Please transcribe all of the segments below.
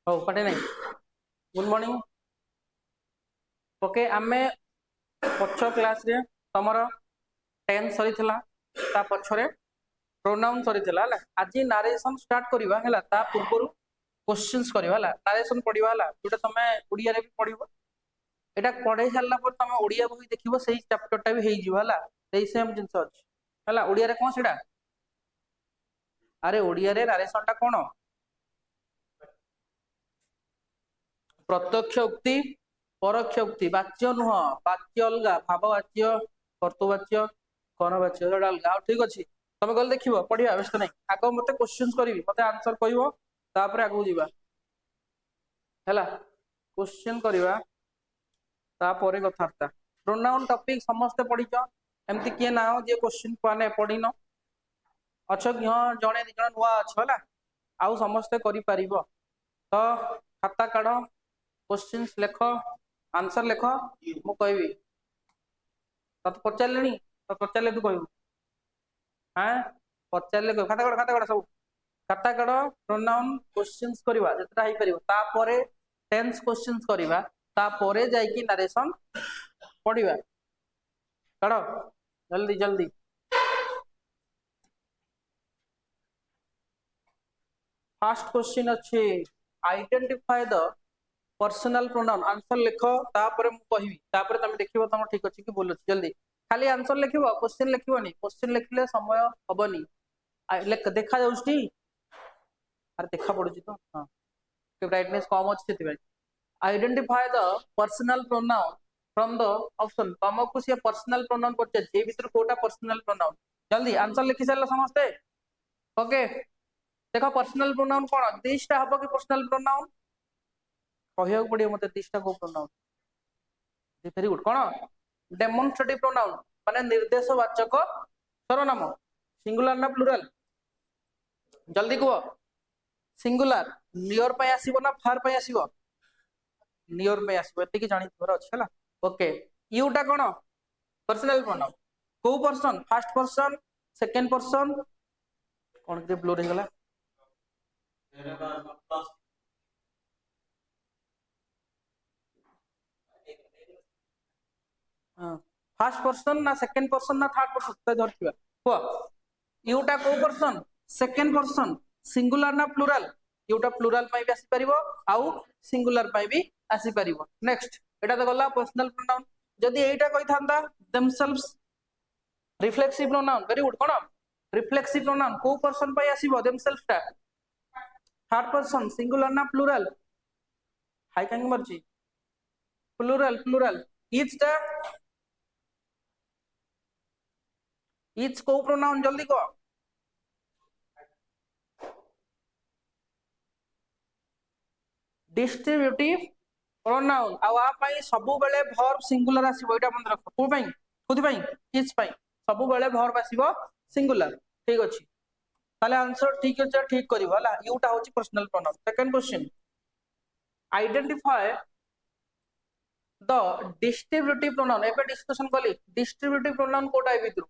हो कटे नहीं। Good morning. ओके आमे पछ क्लास रे तमर 10 सरी थिला ता पछरे प्रोनाउन सरी थिला हला आज नारेशन स्टार्ट करबा हला ता पूर्वरु क्वेश्चंस करबा हला नारेशन पढिबा हला जोटा तमे ओडिया रे भी पढिबो एटा पढै सारला पर तमे ओडिया बही देखिबो सेही चैप्टर टा भी हेई जिवो हला सेही सेम जिंस अछि हला ओडिया रे कोन सेडा अरे ओडिया रे नारेशन टा कोन प्रत्यक्ष उक्ति परोक्ष उक्ति वाच्य नुह वाच्य अलगा भाववाच्य कर्तवाच्य कर्णवाच्य अलगा ठीक अछि तमे गल देखिबो पढिया व्यस्त नै आको मते क्वेश्चंस करिवि मते आंसर कहिवो तापर आगु जिबा हला क्वेश्चन करिवा तापर कथार्ता प्रोनाउन टॉपिक समस्त पढिचो एमति के ना जे क्वेश्चन पाने पढिनो अच्छा हां जणे दिजण नुआ छ हला आउ समस्त करि परिबो तो खाता काढ क्वेश्चंस लेख आंसर लेख मु कहबी तत पचारलेनी तो पचारले तू कहबू हां पचारले खाता काढ सब खाता काढ प्रोनाउन क्वेश्चंस करबा जतरा हे परिबो तापरे टेंस क्वेश्चंस करबा तापरे जाई कि नरेशन पढिबा काढ जल्दी जल्दी फर्स्ट क्वेश्चन अच्छे identify the personal pronoun answer लिख तापर मु कहबी तापर तुम देखिबो तुम ठीक अछि कि बोल अछि जल्दी खाली आंसर लिखिबो क्वेश्चन लिखिबोनी क्वेश्चन लिखले समय हबनी लेख देखा जाउछि अरे देखा पड़ुछि तो हां के ब्राइटनेस कम अछि सेति भाई identify the personal pronoun from the option तुमको से पर्सनल प्रोनाउन पछ जे भीतर कोटा पर्सनल प्रोनाउन जल्दी आंसर लिखि सारला समझते ओके देखो पर्सनल प्रोनाउन कोन दिसटा हबो कि पर्सनल प्रोनाउन कहया पड़ियो मते दिसटा को प्रोनाउन वेरी गुड कोन डेमोन्स्ट्रेटिव प्रोनाउन माने निर्देशवाचक सर्वनाम सिंगुलर ना प्लुरल जल्दी को सिंगुलर नियर पय आसीबो ना फार पय आसीबो नियर पय आसीबो एते कि जानि तोर अछि हला ओके यूटा कोन पर्सनल प्रोनाउन को person first person second person कोन के ब्लर हे गला फर्स्ट पर्सन ना सेकंड पर्सन ना थर्ड पर्सन धरथिबा को यूटा को पर्सन सेकंड पर्सन सिंगुलर ना प्लुरल यूटा प्लुरल पय भी आसी परिबो आउ सिंगुलर पय भी आसी परिबो नेक्स्ट एटा तो गला पर्सनल प्रोनाउन जदी एटा कहि थांदा themselves reflexive pronoun very good कोन रिफ्लेक्सिव प्रोनाउन को पर्सन पय आसीबो देमसेल्व्स टा थर्ड पर्सन सिंगुलर ना प्लुरल हाई कांग मर्जी प्लुरल प्लुरल ईच को प्रोनाउन जल्दी को डिस्ट्रीब्यूटिव प्रोनाउन आ पई सबु बेले वर्ब सिंगुलर आसीबो एटा मन रखो को पई खुद पई ईच पई सबु बेले वर्ब आसीबो सिंगुलर ठीक अछि ताले आंसर ठीक अछि ठीक करिवो हला यूटा होची personal pronoun second question identify the distributive pronoun एबे डिस्कशन कली डिस्ट्रीब्यूटिव प्रोनाउन कोटा ए भितरु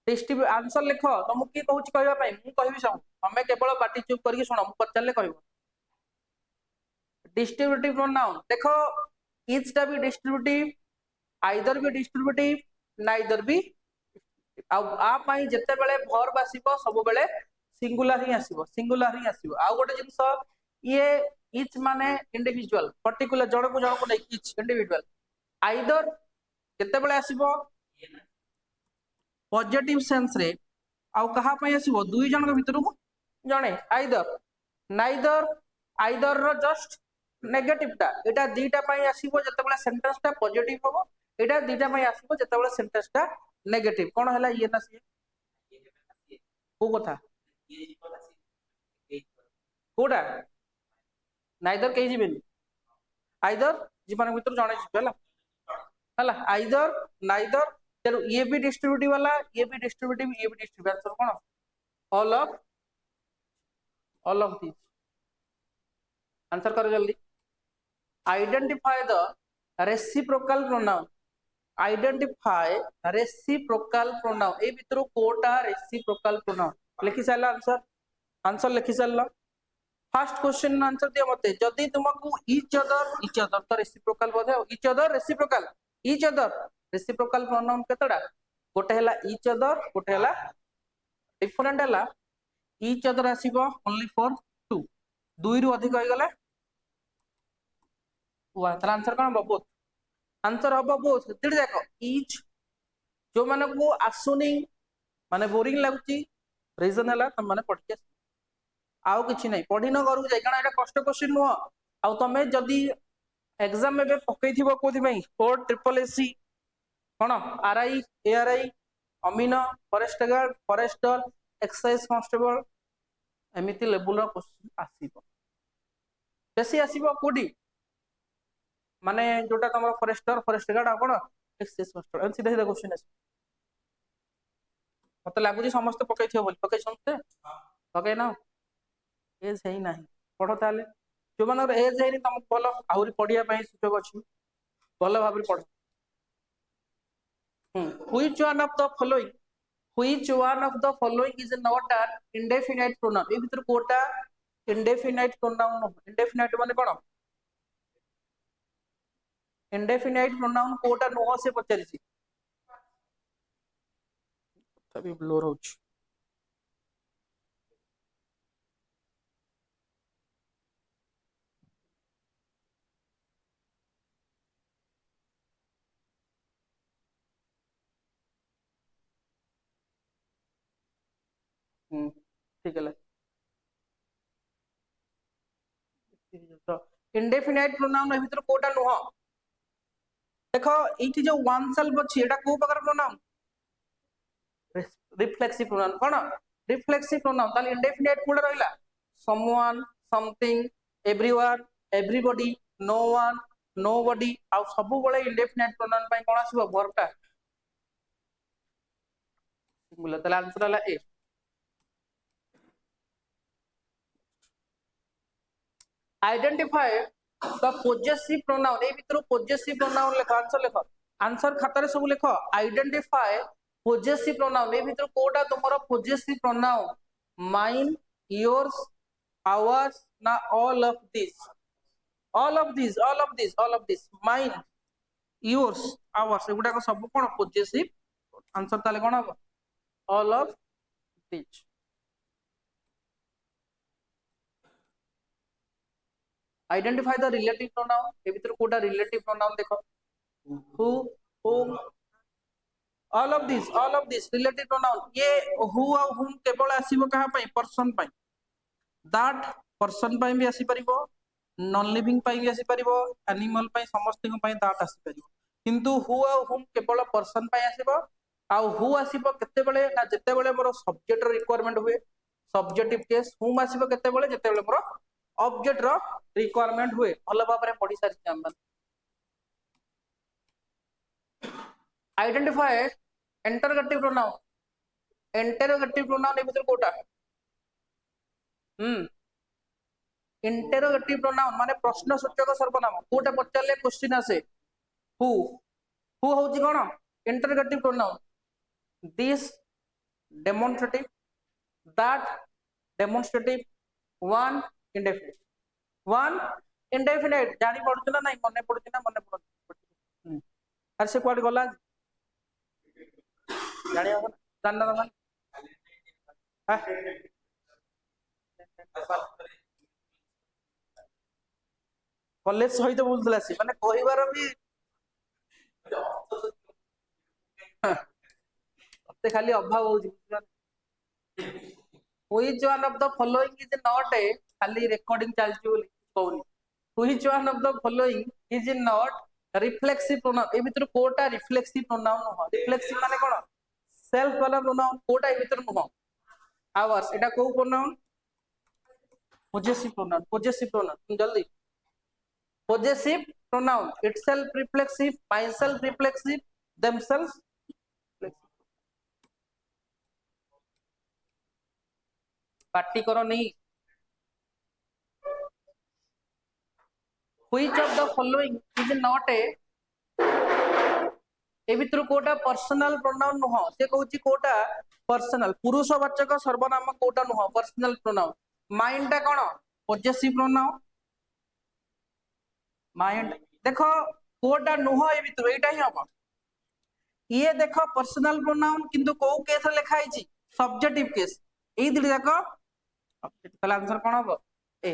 डिस्ट्रीब्यू आंसर लिख तुमको की कहूची कहबा पई मु कहबी सब हमें केवल पार्टी चुप करके सुनो मु पचारले कहबो डिस्ट्रीब्यूटिव प्रोनाउन देखो ईच टा भी डिस्ट्रीब्यूटिव आइदर भी डिस्ट्रीब्यूटिव नाइदर भी आ पई जते बेले वर्ब आसीबो सब बेले सिंगुलर ही आसीबो आ गोटे जिंस ये ईच माने इंडिविजुअल पर्टिकुलर जण को नै ईच इंडिविजुअल आइदर जते बेले आसीबो पॉजिटिव सेंस रे आउ कहा पई आसीबो दुई जण के भितरु जणे आइदर नाइदर आइदर रो जस्ट नेगेटिव टा एटा दीटा पई आसीबो जते बेले सेंटेंस टा पॉजिटिव होबो एटा दीटा पई आसीबो जते बेले सेंटेंस टा नेगेटिव कोन हला ये ना सी को कथा कोडा नाइदर कहि जिबेनी आइदर जीवन भितर जणे जिबे हला हला आइदर नाइदर तेरो ये भी डिस्ट्रीब्यूटिव वाला ये भी डिस्ट्रीब्यूटिव आंसर कोन ऑल ऑफ दिस आंसर करो जल्दी identify the reciprocal pronoun identify reciprocal pronoun ए भितर कोटा रेसिप्रोकल प्रोनाउन लिखि साला आंसर आंसर लिखि साला फास्ट क्वेश्चन आंसर दिया मते जदी तुमको इच अदर तो रेसिप्रोकल बोधे इच अदर रेसिप्रोकल प्रोनाउन केतडा गोटे हला इच अदर गोटे हला डिफरेंट हला इच अदर आसीबो ओनली फॉर टू दुई रु अधिक होई गले वन तर आंसर कोन बोथ आंसर हबो बोथ दिड देखो इच जो माने को आसुनी माने बोरिंग लागुची रीजन हला तुम माने पढ़ के आउ किछि नै पढ़ी न करू जाय कारण एटा कष्ट क्वेश्चन नुह आउ तमे जदी एग्जाम में पकईथिबो कोथि पई कोड ट्रिपल एससी कोन आरआई एआरआई अमीन forest guard forester excise constable एमिति लेवल रो क्वेश्चन आसीबो बेसी आसीबो कोडी माने जोटा तमरो फॉरेस्टर फॉरेस्ट गार्ड आ कोन एक्साइज कांस्टेबल सीधा सीधा क्वेश्चन आसी मते लागुची समस्त पकईथिबो बोल पकई समस्त पकई ना एज है नाही पढ़ ताले जो मानर एज है तुमको भल आहुरी पढ़िया सुजोग अच्छी भल भाव पढ़ which one of the following which one of the following is not an indefinite pronoun ए भीतर कोटा इंडेफिनाइट प्रोनाउन इंडेफिनाइट माने कोन इंडेफिनाइट प्रोनाउन कोटा नुह से पचारिछि तभी ब्लोर होछ ठीक है तो इंडेफिनाइट प्रोनाउन ए भीतर कोटा नुह देखो एठी जो वन सेल्फ अछि एटा को प्रकार प्रोनाउन रिफ्लेक्सिव प्रोनाउन कोन रिफ्लेक्सिव प्रोनाउन ताले इंडेफिनाइट कोड रहिला someone something everyone everybody no one nobody आ सब बळे इंडेफिनाइट प्रोनाउन पई कोन आसीबो वर्ब टा सिंगुलर ताले आंसर हला ए आइडेंटिफाई द पोजेसिव प्रोनाउन ए भीतर पोजेसिव प्रोनाउन लेख आंसर खातारे सब लेख आइडेंटिफाई पोजेसिव प्रोनाउन ए भीतर कोटा तुमरो possessive pronoun mine yours ours ना all of this mine yours ours एगुडा को सब कोन पोजेसिव आंसर ताले कोन हो all of this identify the relative pronoun ए भीतर कोटा रिलेटिव प्रोनाउन देखो who whom all of this relative pronoun ये who और whom केवल आसीबो कहा पई पर्सन पई that पर्सन पई भी आसी परिबो नॉन लिविंग पई भी आसी परिबो एनिमल पई समस्त पई that आसी परिबो किंतु who और whom केवल पर्सन पई आसीबो आ who आसीबो केते बेले ना जेते बेले मोर सब्जेक्ट रिक्वायरमेंट हुए सब्जेक्टिव केस whom आसीबो केते बेले जेते बेले मोर ऑब्जेक्ट रो रिक्वायरमेंट हुए भल भाबरे पढी सारि हम आइडेंटिफाई इंटरोगेटिव प्रोनाउन ए भीतर कोटा इंटरोगेटिव प्रोनाउन माने प्रश्नसूचक सर्वनाम कोटा पचारले क्वेश्चन आसे हु होची कोन interrogative pronoun this demonstrative that demonstrative one indefinite जानी पड़छ ना नहीं मने पड़छ ना मने पड़छ अरे से कोड गला जानी हो जानना ना कॉलेज सहित बोलतला सी माने कहिबार भी ते खाली अभाव होजी which one of the following is not a खाली रिकॉर्डिंग चलची बोली कहूनी which one of the following is not reflexive pronoun ए भीतर कोटा रिफ्लेक्सिव प्रोनाउन हो रिफ्लेक्सिव माने कोन सेल्फ वाला प्रोनाउन कोटा ए भीतर नुह आवर्स एटा को प्रोनाउन पोजेसिव प्रोनाउन जल्दी possessive pronoun itself reflexive myself reflexive themselves reflexive party करो नहीं which of the following is not a ए भीतर कोटा पर्सनल प्रोनाउन नुह से कहूची कोटा पर्सनल पुरुषवाचक सर्वनाम कोटा नुह पर्सनल प्रोनाउन माइंड टा कोन possessive pronoun माइंड देखो कोटा नुह ए भितर एटा ही हम ये देखो पर्सनल प्रोनाउन किंतु को केस लिखा है सब्जेक्टिव केस ए दिल जाक ताले आंसर कोन हो ए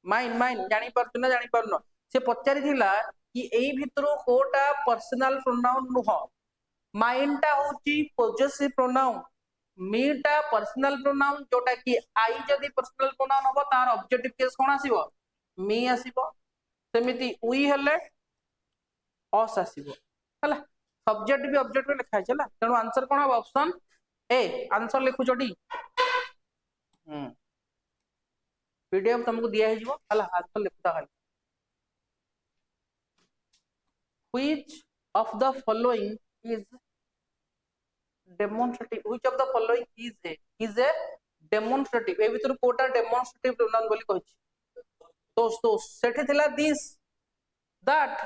माइंड माइंड जानि परतु ना जानि परनो से पचारि थिला कि एई भितरो कोटा पर्सनल प्रोनाउन नुह माइंड टा होची पोजेसिव प्रोनाउन मीटा पर्सनल प्रोनाउन जोटा कि आई जदी पर्सनल प्रोनाउन हो तार ऑब्जेक्टिव केस कोन आसीबो मी आसीबो सेमिति वी हेले अस आसीबो हला सब्जेक्ट भी ऑब्जेक्ट में लिखा है चला तेणु आंसर कोन हो ऑप्शन ए आंसर लिखु जोडी पीडीएफ तुमको दिया है जीवो हला आंसर लिखता है which of the following is demonstrative which of the following is a demonstrative ए भीतर कोटा डेमोन्स्ट्रेटिव प्रोनाउन बोली कहछि दोस्तों सेठी थिला this that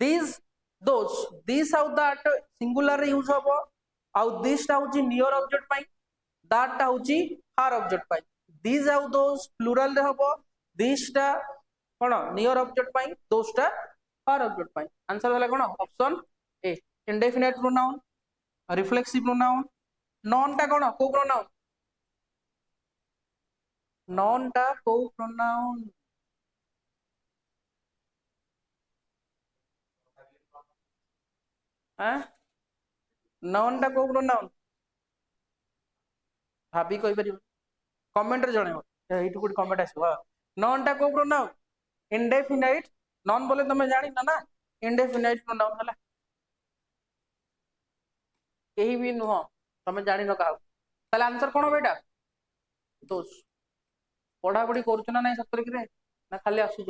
this those this आउ दैट सिंगुलर यूज होबो आउ दिस टा होची नियर ऑब्जेक्ट पाई दैट टा होची फार ऑब्जेक्ट पाई दिस आउ दोस प्लुरल रे होबो दिस टा कोन नियर ऑब्जेक्ट पाई दोस टा फार ऑब्जेक्ट पाई आंसर वाला कोन option A indefinite pronoun reflexive pronoun none टा कोन को प्रोनाउन नॉन टा को प्रोनाउन नॉन टा को प्रोनाउन भाभी कहि परिबो कमेंट रे जणेबो एठु कोड कमेंट आसीबो नॉन टा को प्रोनाउन इंडेफिनाइट नॉन बोले तमे जानि ना इंडेफिनाइट प्रोनाउन हला केही भी नुह तमे जानि न का ताले आंसर कोन बेटा दोस पढ़ा पढ़ी करूछ ना नहीं सतरे कि ना खाली आसुछ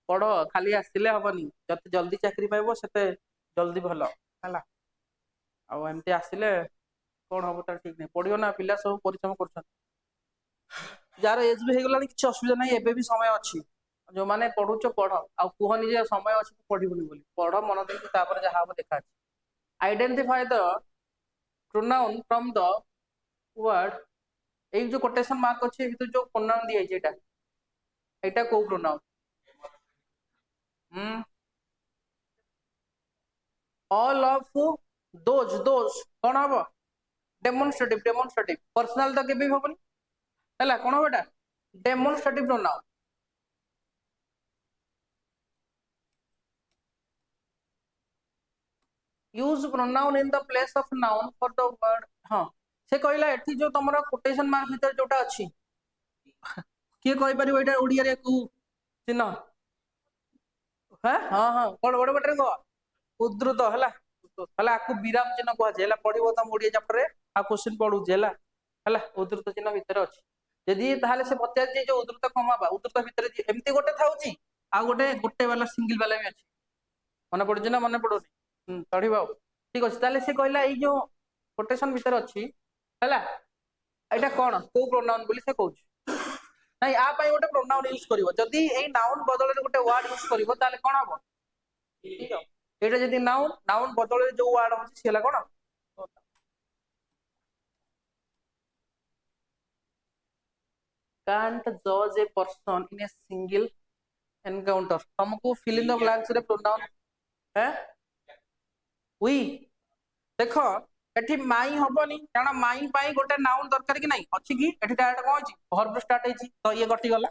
पढ़ खाली आसिले हबनी जते जल्दी चाकरी पाइबो सेते जल्दी भलो हला आ एमती आसिले कोन हबो त ठीक नहीं पढ़ियो ना पिला सब परिश्रम करछन जार एज भी हेगलानी किछ असुविधा नहीं एबे भी समय अछि जो माने पढुछ पढ़ आ कुहनी जे समय अछि पढ़िबुनी बोली पढ़ मन देकी तापर जहा हबो देखा identify the pronoun from the word एक जो कोटेशन मार्क अछि भीतर जो प्रोनाउन दिया है एटा को प्रोनाउन ऑल ऑफ दोज कौन हम डेमोन्स्ट्रेटिव पर्सनल तो केबे होबनी हला कोन बेटा demonstrative pronoun use pronoun in the place of noun for the word हां से कहला एठी जो तमरा कोटेशन मार्क भीतर जोटा अछि के कहि परिबो एटा ओडिया रे को चिन्ह हां हां हां कोन बड़ बटरे को उद्धृत हला हला आकु विराम चिन्ह कहै छै हला पढिबो त ओडिया चैप्टर रे आ क्वेश्चन पढु छै हला हला उद्धृत चिन्ह भीतर अछि यदि ताहाले से बता जे जो उद्धृत कमाबा उद्धृत भीतर एमती गोटे थाउची आ गोटे वाला सिंगल वाला भी अछि मन पडु ना मन पडुनी पढिबा ठीक अछि ताले से कहला ए जो कोटेशन भीतर अछि हला एटा कोन को प्रोनाउन बोली से कहू नहीं आ पाई गोटे प्रोनाउन यूज करिवो जदी ए नाउन बदल रे गोटे वर्ड यूज करिवो ताले कोन हबो ठीक है एटा जदी नाउन बदल रे जो वर्ड होछि सेला कोन can't judge a person in a single encounter तुमको fill in the blanks रे pronoun है we देखो एठी माई हबनी कारण माई पाई गोटे नाउन दरकार कि नहीं अछि कि एठी डायरेक्ट कोन अछि वर्ब स्टार्ट हेछि तो ये गटी गला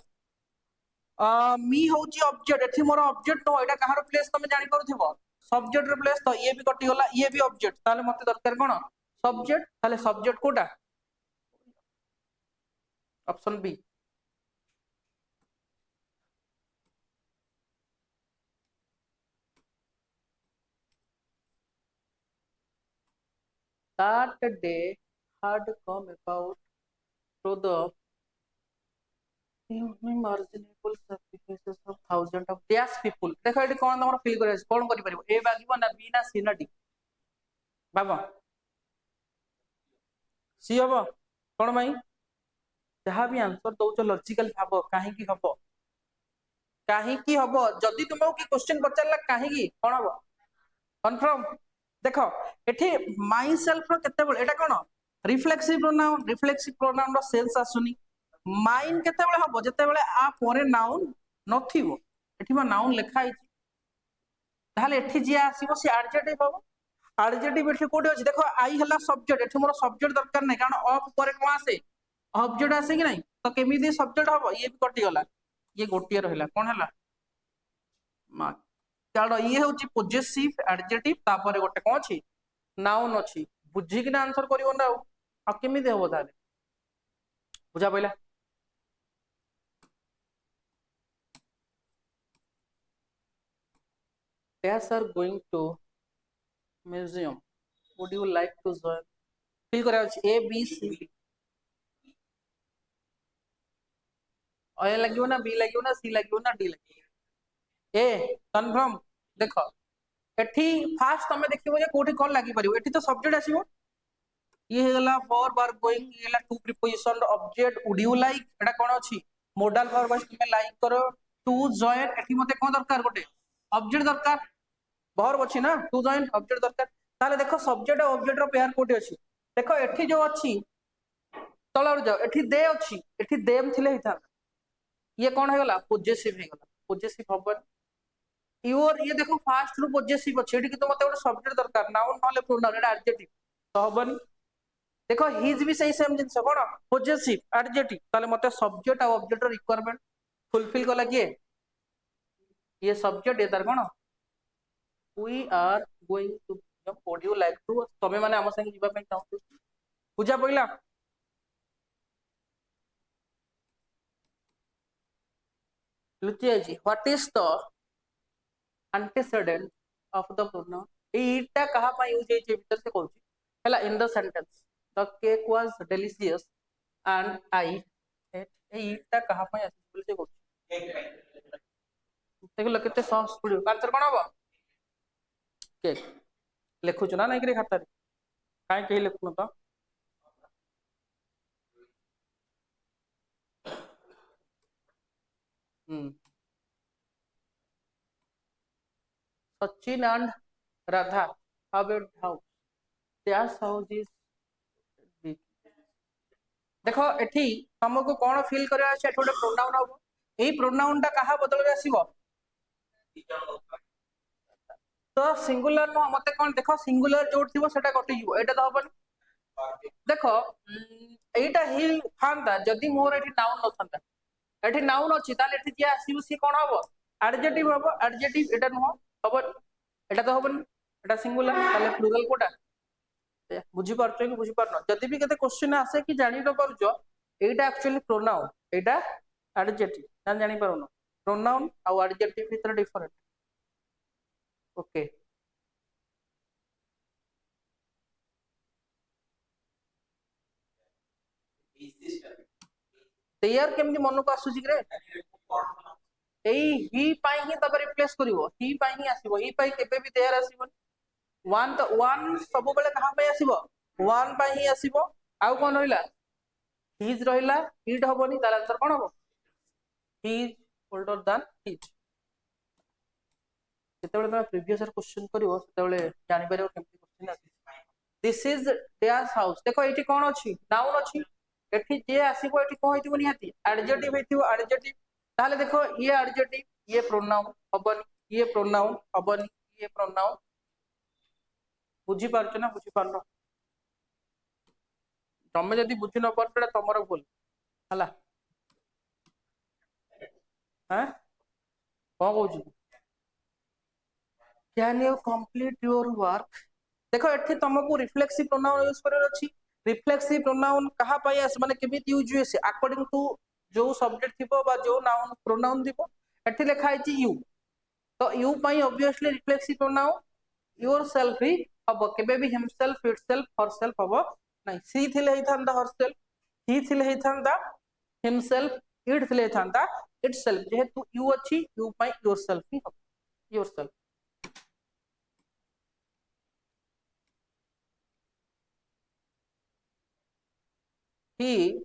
मी होछि ऑब्जेक्ट एठी मोर ऑब्जेक्ट नो एटा कहार प्लेस तमे जानि परथिबो सब्जेक्ट रे प्लेस तो ये भी गटी गला ये भी ऑब्जेक्ट ताले मते दरकार कोन सब्जेक्ट ताले सब्जेक्ट कोटा option B that day had come about through the unimaginable sacrifices of thousands of dash people देखो एटी कोन हमर फील करे कोन करि परिबो ए बागिबो ना बी ना सी ना डी बाबा सी हबो कोन भाई जहां भी आंसर दउछ लॉजिकल भाबो काहे की हबो जदी तुमको की क्वेश्चन पचारला काहे की कोन हबो कंफर्म देखो एठी माई सेल्फ रो केते बळ एटा कोन रिफ्लेक्सिव प्रोनाउन रो सेंस आसुनी माइन केतेबेले हबो जेतेबेले आ परे नाउन नथिबो एठी मा नाउन लेखा है ताहले एठी जे आसीबो से एडजेक्टिव हबो एडजेक्टिव एठी कोडी अछि देखो आई हला सब्जेक्ट एठी मोर सब्जेक्ट दरकार नै कारण ऑफ परे कोन आसे ऑब्जेक्ट आसे कि नै तो केमिदी सब्जेक्ट हबो ये भी कटि गला ये गोटिए रहला कोन हला मा चलो ये होची पोजेसिव एडजेक्टिव तापर गोटे कोन अछि नाउन अछि बुझी कि आंसर करिवो ना आ केमिदी हबो ताले बुझा पइला As are going to museum. Would you like to join? Fill करा अछि A B C D. A लगियो ना B लगियो ना C लगियो ना D लगियो A कंफर्म देखो एठी फास्ट तमे देखिबो जे कोठी कोन लागि परिबो एठी तो सब्जेक्ट आसीबो ये हेला फॉर बार गोइंग ये ला to preposition object would you like एटा कोन अछि मॉडल फॉर बस तुमे लाइक करो टू जॉइन एठी मते कोन दरकार गोटे ऑब्जेक्ट दरकार वर्ब अछि ना टू जॉइन ऑब्जेक्ट दरकार ताले देखो सब्जेक्ट और ऑब्जेक्ट रो पेयर कोठी अछि देखो एठी जो अछि तलर जाओ एठी दे अछि एठी देम थिले हिता ये कोन हेगला पोजेसिव हेगला पोजेसिव हबन योर ये देखो फास्ट रू पोजेसिव अछि एठी कि तो मते गोटे सब्जेक्ट दरकार नाउन नले प्रोनाउन एटा एडजेक्टिव तो हबन देखो हिज भी सही सेम जिंस कोन पोजेसिव एडजेक्टिव ताले मते सब्जेक्ट और ऑब्जेक्ट रो रिक्वायरमेंट फुलफिल कला किए ये सब्जेक्ट ये तार कोन we are going to would you like to तमे माने हम संग जीवा पे चाहू पूजा पहिला लुचिया जी what is the antecedent of the pronoun एटा कहा पा यूज हे भीतर से कहू हला in the sentence the cake was delicious and I ate एटा कहा पा आसी बोल से कहू देखो केते सॉस पड़ियो आंसर कोन हबो केक लिखु ना नहीं करे खाता काहे कहि लिखु तो Sachin and Radha have a house. Their house is big. देखो एठी हमको कोन फील करया छै एठी गोटे प्रोनाउन हबो एही प्रोनाउन ता कहा बदल रे आसीबो तो सिंगुलर नो मते कोन देखो सिंगुलर जोड थिबो सेटा कटि जिवो एटा तो हबन देखो एटा ही थांदा जदी मोर एठी नाउन न थांदा एठी नाउन अछि ताले एठी जे आसीबो सी कोन हबो एडजेक्टिव एटा नो हबन एटा तो हबन एटा सिंगुलर ताले प्लुरल कोटा बुझी पारछो कि बुझी पारनो जदी भी केते क्वेश्चन आसे कि जानि न पारछो एटा एक्चुअली प्रोनाउन एटा एडजेक्टिव जान जानि पारनो प्रोनाउन आ एडजेक्टिव भीतर डिफरेंट ओके तेयर केमनी मन को आसुची रे एई ही पाई ही तब रिप्लेस करिवो ही पाई ही आसीबो ही पाई केबे भी तेयर आसीबो वन तो वन सब बेले कहा पे आसीबो वन पाई ही आसीबो आउ कोन रहिला हिज रहिला इट हबोनी तार आंसर कोन हबो हिज ओल्डर देन हिज जेतेबेले तमे प्रीवियस ईयर क्वेश्चन करिवो सेतेबेले जानि परिवो केमती क्वेश्चन आसी दिस इज देयर हाउस देखो एठी कोन अछि नाउन अछि एठी जे आसीबो एठी कोन हेतिबो निहाती एडजेक्टिव हेतिबो एडजेक्टिव ताले देखो ये एडजेक्टिव ये प्रोनाउन हबनी ये प्रोनाउन हबनी ये प्रोनाउन बुझी पारछ ना बुझी पारनो तमे जदी बुझी न पारछडा तमरो भूल हला हैं कोन कहू can you complete your work देखो एठी तुमको रिफ्लेक्सिव प्रोनाउन यूज करर अछि रिफ्लेक्सिव प्रोनाउन कहा पाई आस माने केमिति यूज हुए से अकॉर्डिंग टू जो सब्जेक्ट थिबो बा जो नाउन प्रोनाउन थिबो एठी लिखा है यू तो यू पाई ऑब्वियसली रिफ्लेक्सिव प्रोनाउन योरसेल्फ ही हबो केबे भी हिमसेल्फ इटसेल्फ हरसेल्फ हबो नहीं सी थिले ही थांदा हरसेल्फ ही थिले ही थांदा हिमसेल्फ इट थिले थांदा इटसेल्फ जेहेतु यू अछि यू पाई योरसेल्फ ही हबो yourself he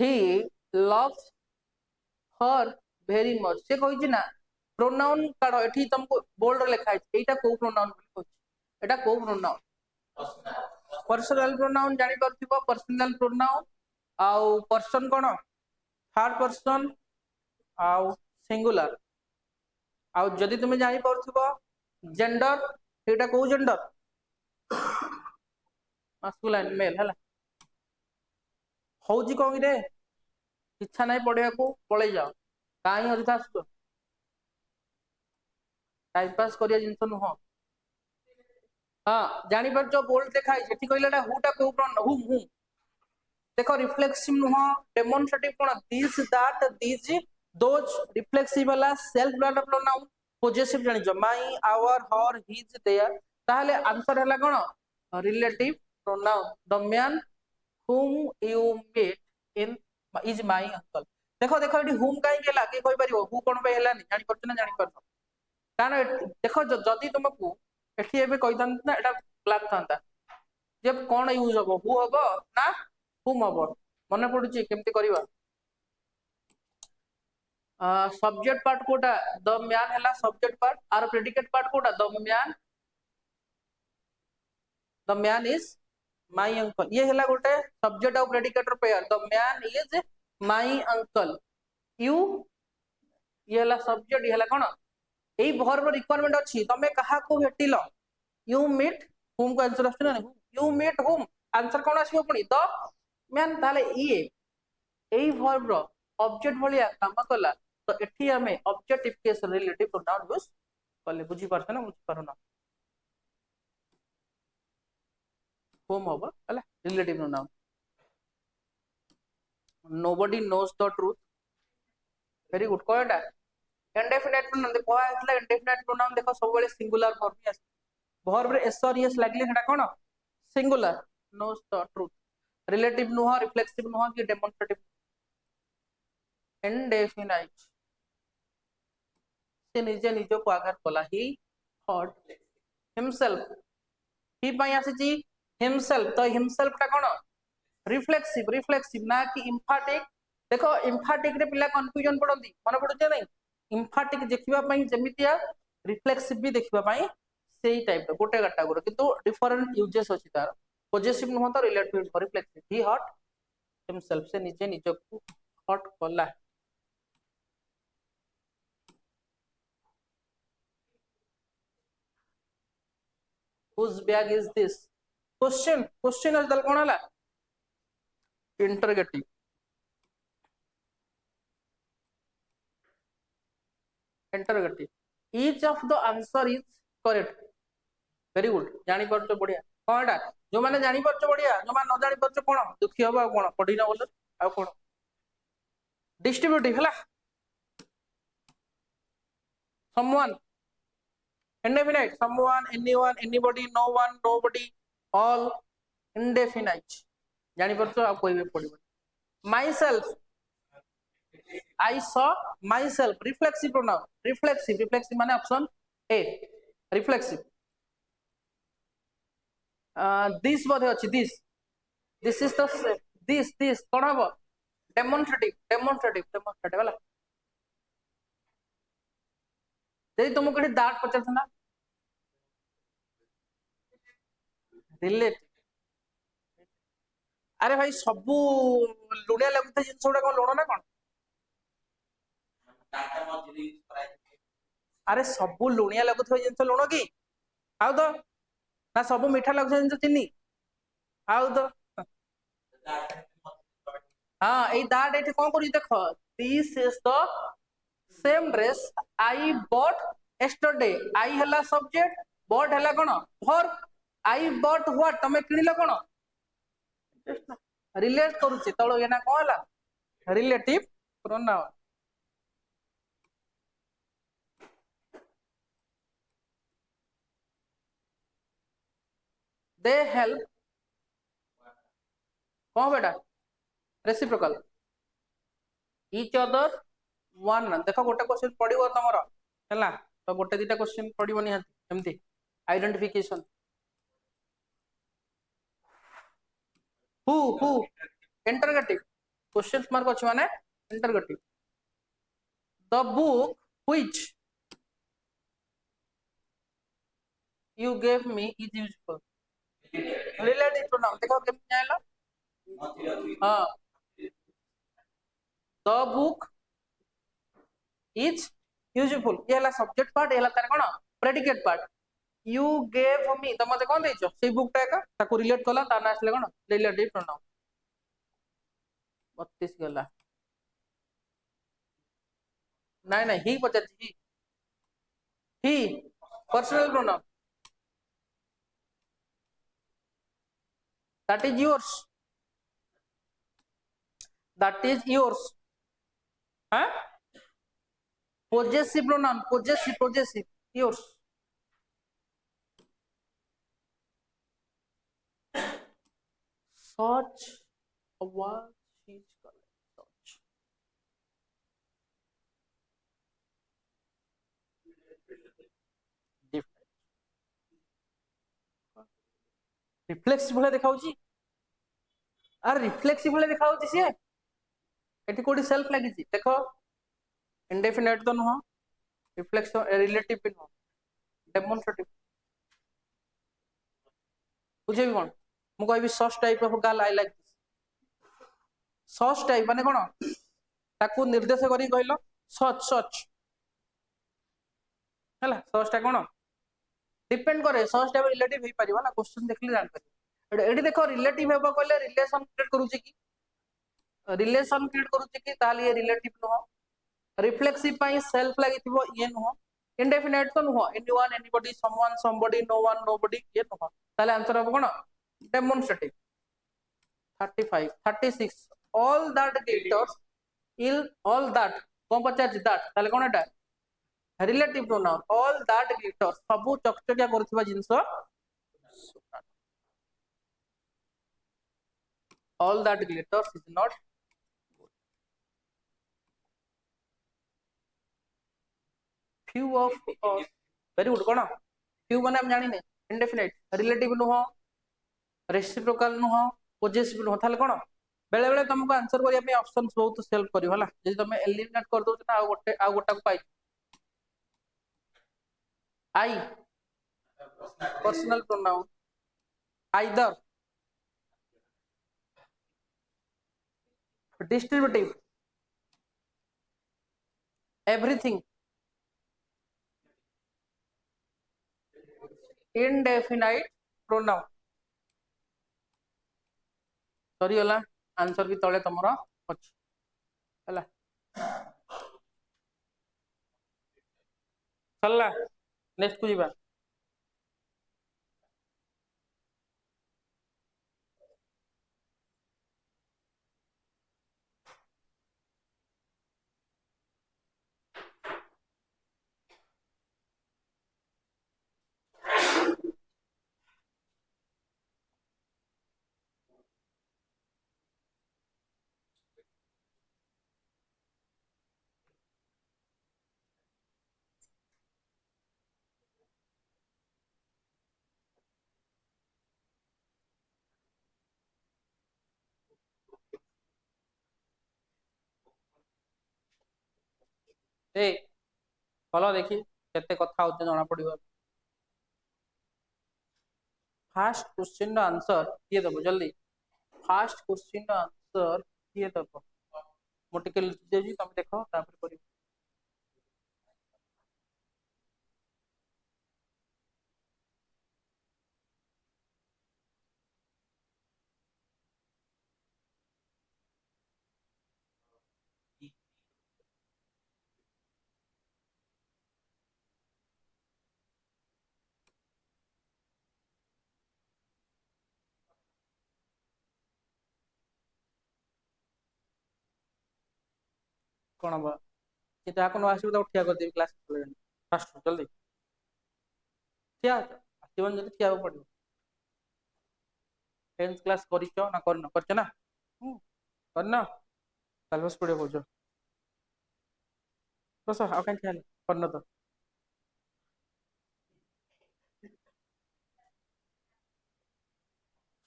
he loves her very much से कहि ना प्रोनाउन काढो एठी तुमको बोल्ड लिखा है एटा को प्रोनाउन बोली एटा को प्रोनाउन पर्सनल प्रोनाउन जानि परथिबो पर्सनल प्रोनाउन आउ पर्सन कौन थर्ड पर्सन आउ सिंगुलर आउ जदि तुम जानी पारथिबो जेंडर एटा को जेंडर मास्कुलाइन मेल हला होजी कोन रे इच्छा नहीं पढ़िया को पळै जाओ काई अधीता आसु टाइम पास करिया जिंस नुह हाँ जानी पर जो बोल्ड देखाई सेठी कहलाटा हुटा को प्रोनाउन हुम देखो रिफ्लेक्सिव नुह डेमोन्स्ट्रेटिव कोन this that this those reflexive वाला सेल्फ डाटा प्रोनाउन पॉजिटिव जानि जो my our her his their ताहले आंसर हला कोन relative pronoun the man whom you meet in is my uncle देखो देखो एटी whom काई केला के कोइ परिबो who कोन पे हेलानी जानि परछ ना जानि परछ कारण देखो जदि तुमको एठी एबे कहि दंत ना एटा ब्लैक थांता जब कोन यूज हबो हु हबो ना whom हबो मने पडुची केमती करबा सब्जेक्ट पार्ट कोटा द मैन हला सब्जेक्ट पार्ट आर प्रेडिकेट पार्ट कोटा the man is my uncle ये हला गोटे सब्जेक्ट और प्रेडिकेटर पेयर the man is my uncle यू ये हला सब्जेक्ट ये हला कोन एई वर्ब रिक्वायरमेंट अछि तमे कहा को भेटिलो यू मीट हुम को आंसर आछन ना यू मीट हुम आंसर कोन आसीबो पुनी द मैन ताले ये एई वर्ब रो ऑब्जेक्ट भलिया काम कला तो एठी हमें objective case relative pronoun use करले बुझी परछ ना बुझी परना whom होबो हला relative pronoun nobody knows the truth very good Quetta indefinite pronoun देखो आइतला इंडेफिनिट प्रोनाउन देखो सब बेले सिंगुलर फॉर्म ही आसे वर्ब रे एस और एस लागले हेडा कोन singular knows the truth relative नुह रिफ्लेक्सिव नुह कि डेमोन्स्ट्रेटिव इंडेफिनाइट से निजे निजो को आघात कला ही थॉट हिमसेल्फ ही पई आसी जी हिमसेल्फ तो हिमसेल्फ ता कोन रिफ्लेक्सिव ना कि एम्फाटिक देखो एम्फाटिक रे पिला कंफ्यूजन पडंती मन पडुचे नै एम्फाटिक देखिबा पई जेमितिया रिफ्लेक्सिव भी देखिबा पई सेही टाइप गोटे कैटेगरी किंतु डिफरेंट यूजेस अछि तार पॉजिटिव नुह तो रिलेटिव रिफ्लेक्सिव ही हॉट हिमसेल्फ से निजे निजो को हॉट कला whose bag is this question आज दल कोन हला interrogative each of the answer is correct very good जानी परछ बढ़िया कोनटा जो माने जानी परछ बढ़िया जो माने न जानी परछ कोन दुखी हबा कोन पढी न बोल आ कोन डिस्ट्रीब्यूटिव हला someone indefinite someone anyone anybody no one nobody all indefinite जानी परछ आ कोई भी पढिबो myself I saw myself reflexive pronoun reflexive माने ऑप्शन ए reflexive this बोधे अछि this is the this कोन हबो डेमोन्स्ट्रेटिव वाला जदि तुमको कहीं दैट पचारथना रिलेटिव अरे भाई सबू लुणिया लगुता जिनस गुडा कोन लुण ना कोन अरे सबू लुणिया लगुता जिनस लुण की आउ तो ना सबू मीठा लगुता जिनस चीनी आउ तो हाँ ए दैट एठी कोन करी देखो this is the same dress I bought yesterday आई हला सब्जेक्ट बॉट हला कोन वर्ब आई बॉट व्हाट तमे किनिलो कोन रिलेट करूची तळो एना कोन हला रिलेटिव प्रोनाउन दे हेल्प कोन बेटा रेसिप्रोकल ईच अदर वन देखो गोटे क्वेश्चन पडिबो तमरो हला तो गोटे दिटा क्वेश्चन पडिबो नि एमती identification who interrogative question mark अछि माने interrogative the book which you gave me is useful relative pronoun देखो केम जायला हां द बुक इज यूजफुल ये हला सब्जेक्ट पार्ट ये हला तार कोन predicate part you gave me तो मते कोन देइछो से बुक टा का ताको रिलेट कला ता ना आसले कोन रिलेटिव प्रोनाउन 32 गला नहीं नहीं ही पचार ही personal pronoun that is yours that is yours huh possessive pronoun possessive yours such a was his color such reflex भले देखाउची आर रिफ्लेक्सिव भले देखाउची से एटी कोडी सेल्फ लागिची देखो इंडेफिनाइट तो नुह रिफ्लेक्स रिलेटिव भी नुह डेमोन्स्ट्रेटिव बुझे भी कोन मु कहबी such type of girl I like this such type माने कोन ताकू निर्देश करी कहलो सच सच हला सच टा कोन डिपेंड करे सच टाइप रिलेटिव ही परिबा ना क्वेश्चन देखले जान पारि एडी देखो रिलेटिव हेबो कहले रिलेशन क्रिएट करूची की रिलेशन क्रिएट करूची की ताली ये रिलेटिव नुह रिफ्लेक्सिव पाई सेल्फ लागिथिबो ये नुह इंडेफिनाइट तो नुह anyone anybody someone somebody no one nobody ये नुह ताले आंसर हो कोन demonstrative 35 36 all that glitters all that कोन पचार दैट ताले कोन एटा relative pronoun all that glitters सबु चकचकिया करथिबा जिंस all that glitters is not few of us very good cone few माने हम जानि ने इंडेफिनाइट रिलेटिव नुह रेसिप्रोकल नुह पॉजिटिव नुह थाले कोन बेले बेले तुमको आंसर करिया पे ऑप्शंस बहुत हेल्प करियो हला जे तुम एलिमिनेट कर दो ना आ गोटा को पाई I personal pronoun either distributive everything indefinite pronoun sorry होला आंसर भी तळे तमरा अछि हला चलला नेक्स्ट को जीवा ए चलो देखी केते कथा होते जना पड़िबो फास्ट क्वेश्चन रा आंसर किए दबो जल्दी फास्ट क्वेश्चन रा आंसर किए दबो मोटिकल देजी तुम देखो तापर करी कोन बा कि ता कोन आसीबो त उठिया कर देबी क्लास फास्ट जल्दी क्या आसीबन जल्दी क्या पड़िबो 10th क्लास करिचो ना करनो करछ ना करना कल बस पड़े बोझो बस आ काई ख्याल करनो तो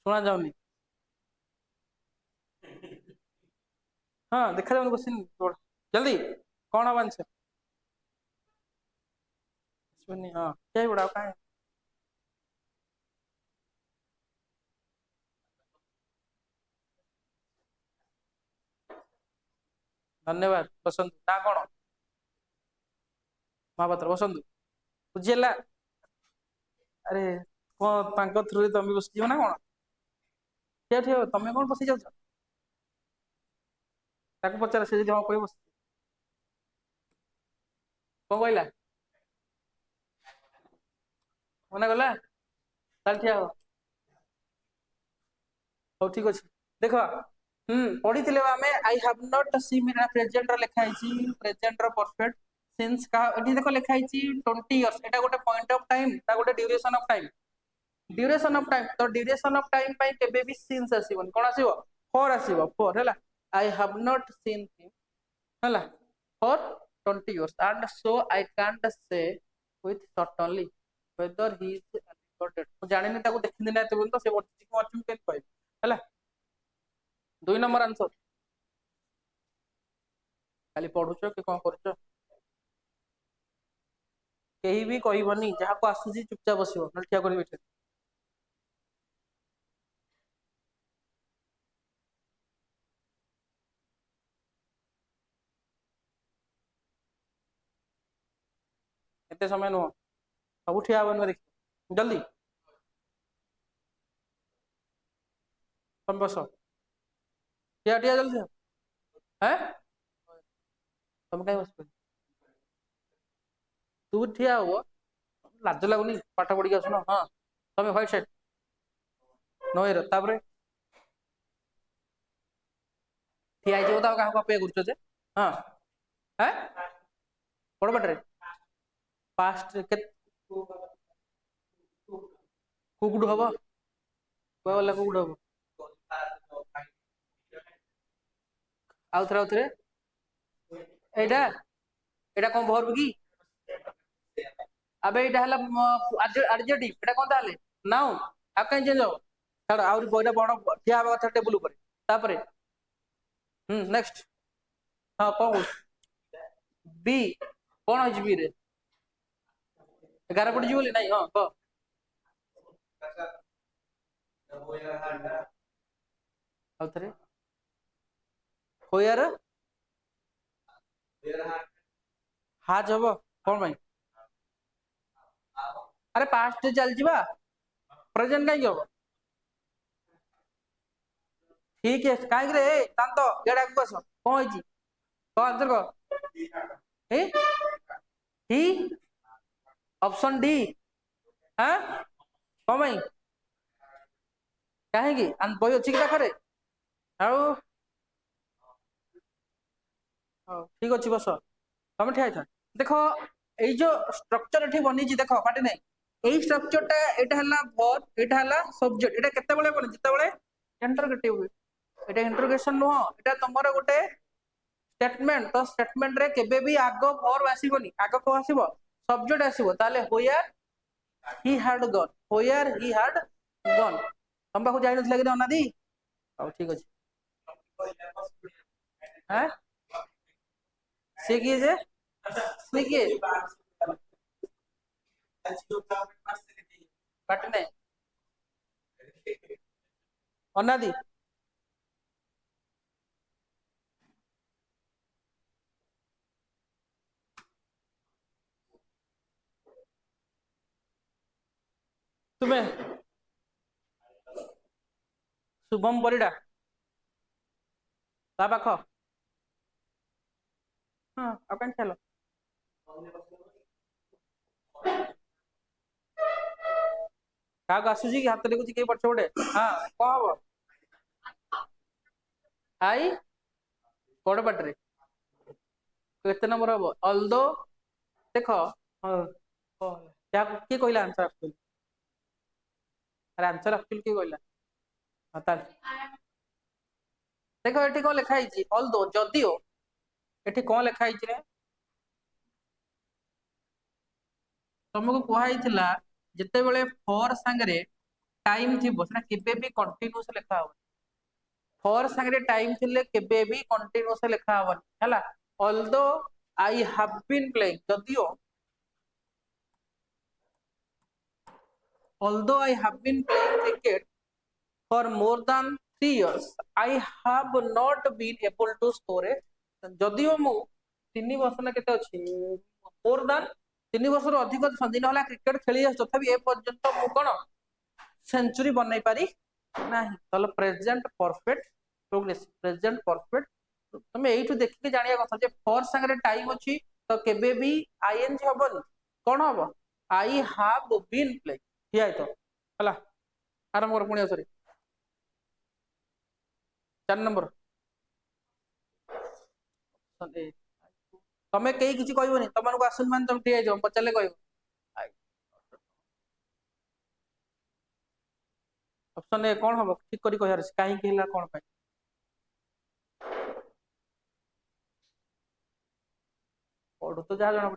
सुना जाउनी हां देखा जाउनी क्वेश्चन जल्दी कोन आंसर सुनी हां क्या बड़ा काई धन्यवाद बसंतु ना कौन महापात्र बसंतु बुझीला अरे कौन थ्रू तुम बस ना कौन ठिया ठिया तुम कौन बसी जाऊछ ताको पचार से हाँ कह बस कौन कहला मना गला चल ठिया हो हौ ठीक अच्छे देख पढ़ी आम आई हाव नॉट सीन प्रेजेंट लिखाई प्रेजेंट परफेक्ट सिंस का देख लिखाई 20 इयर्स एटा गोटे पॉइंट ऑफ टाइम ता गोटे ड्यूरेशन ऑफ टाइम तो ड्यूरेशन ऑफ टाइम पाई केबे भी सिंस आसीबन कोन आसीबो फॉर हैला I have not seen him हैला for 20 years and so I can't say with certainly whether he is recorded मु जानि ताको देखि दिना एते तो से बच्ची को अच्छी के कहै हैला 2 नंबर आंसर खाली पढुछ कि कोन करछ केही भी कहबनी जहा को आसुची चुपचाप बसिबो न ठिया कर बैठे एते समय नुह सब ठिया बन देख जल्दी तुम बस ठिया ठिया जल्दी हैं तुम कहीं बस तू ठिया हो लाज लगुनि पाठ पढ़ी आसुन हाँ तुम व्हाइट साइड नोएर तापरे ठिया हो तो क्या अपेक्षा करछ जे हाँ हैं बड़ बाटरे पास्ट के कुकुड हबो कोई वाला कुकुड हबो आउ थरे एटा एटा कोन भर्ब की अबे एटा हला एडजेक्टिव एटा कोन ताले नाउन आ कहीं चेंज हो छाड़ आउरी बइटा बड़ ठिया हबा कथा टेबल ऊपर तापरे नेक्स्ट हाँ कौन बी कौन है बी रे 11 पट जी नहीं हाँ कह आउ थरे होयर हाज हबो कौन भाई अरे पास्ट चल जीवा प्रेजेंट कहीं हबो ठीक है काहे रे तांत एडा को बस कौन है जी कौन आंसर कह ए ही ऑप्शन डी हां कौन भाई काहे की अन बही अछि कि पाखरे आउ ठीक अच्छे बस तुम ठिया था देख এই जो स्ट्रक्चर एठी बनी जी देखो पाटे नै এই स्ट्रक्चरटा এটা हला वर्ब এটা हला सब्जेक्ट এটা केते बेले बने जेते बेले इंटरोगेटिव এটা इंटरोगेशन नो এটা तमरो गोटे स्टेटमेंट तो स्टेटमेंट रे केबे भी आगो वर्ब आसीबोनी आगो को आसीबो सब्जेक्ट आसीबो ताले where he had gone where he had gone हम बाकू जाई नथला कि अनादी आ ठीक अछि हैं से किए जे से किए पाटने अनादी तुम्हें शुभम परिडा ता पाख हाँ अपन चलो काग आसुची कि हाथ देखुची के पछ गोटे हाँ कौन हबो आई बड़ पाटरे केते नंबर हबो अल्दो देखो क्या की कहला आंसर एक्चुअली अरे आंसर एक्चुअली की कहला हाँ देखो एठी कौन लिखा है अल्दो जदियो एठी कौन लिखा है तुमको कहला जिते बड़े फॉर सांगरे टाइम थी सेटा केबे भी कंटीन्यूअस लिखा हो फॉर सांगरे टाइम थिले केबे भी कंटीन्यूअस लिखा हो हला although I have been playing जदियो although I have been playing cricket for more than 3 years I have not been able to score a जदिओ मु 3 वर्ष ना केते अछि मोर दान 3 वर्ष अधिक दिन होला क्रिकेट खेली तथापि ए पर्यंत मु कोन सेंचुरी बनई पारी नाही तले present perfect progressive present perfect तुम एठू देखि जानिया कथा जे फॉर संगे टाइम अछि तो केबे भी आईएनजी हबन कोन हबो आई हैव बीन प्ले हिया तो हला आरंभ कर पुणी सरी 4 नंबर तमे कई किछि कहबोनी तमनको आसन मान तुम ठिया जाओ पचाले कहबो ऑप्शन ए कोन हबो ठीक करी कहयार काहे कि हिला कोन पाई पढ़ू तो जहाँ जना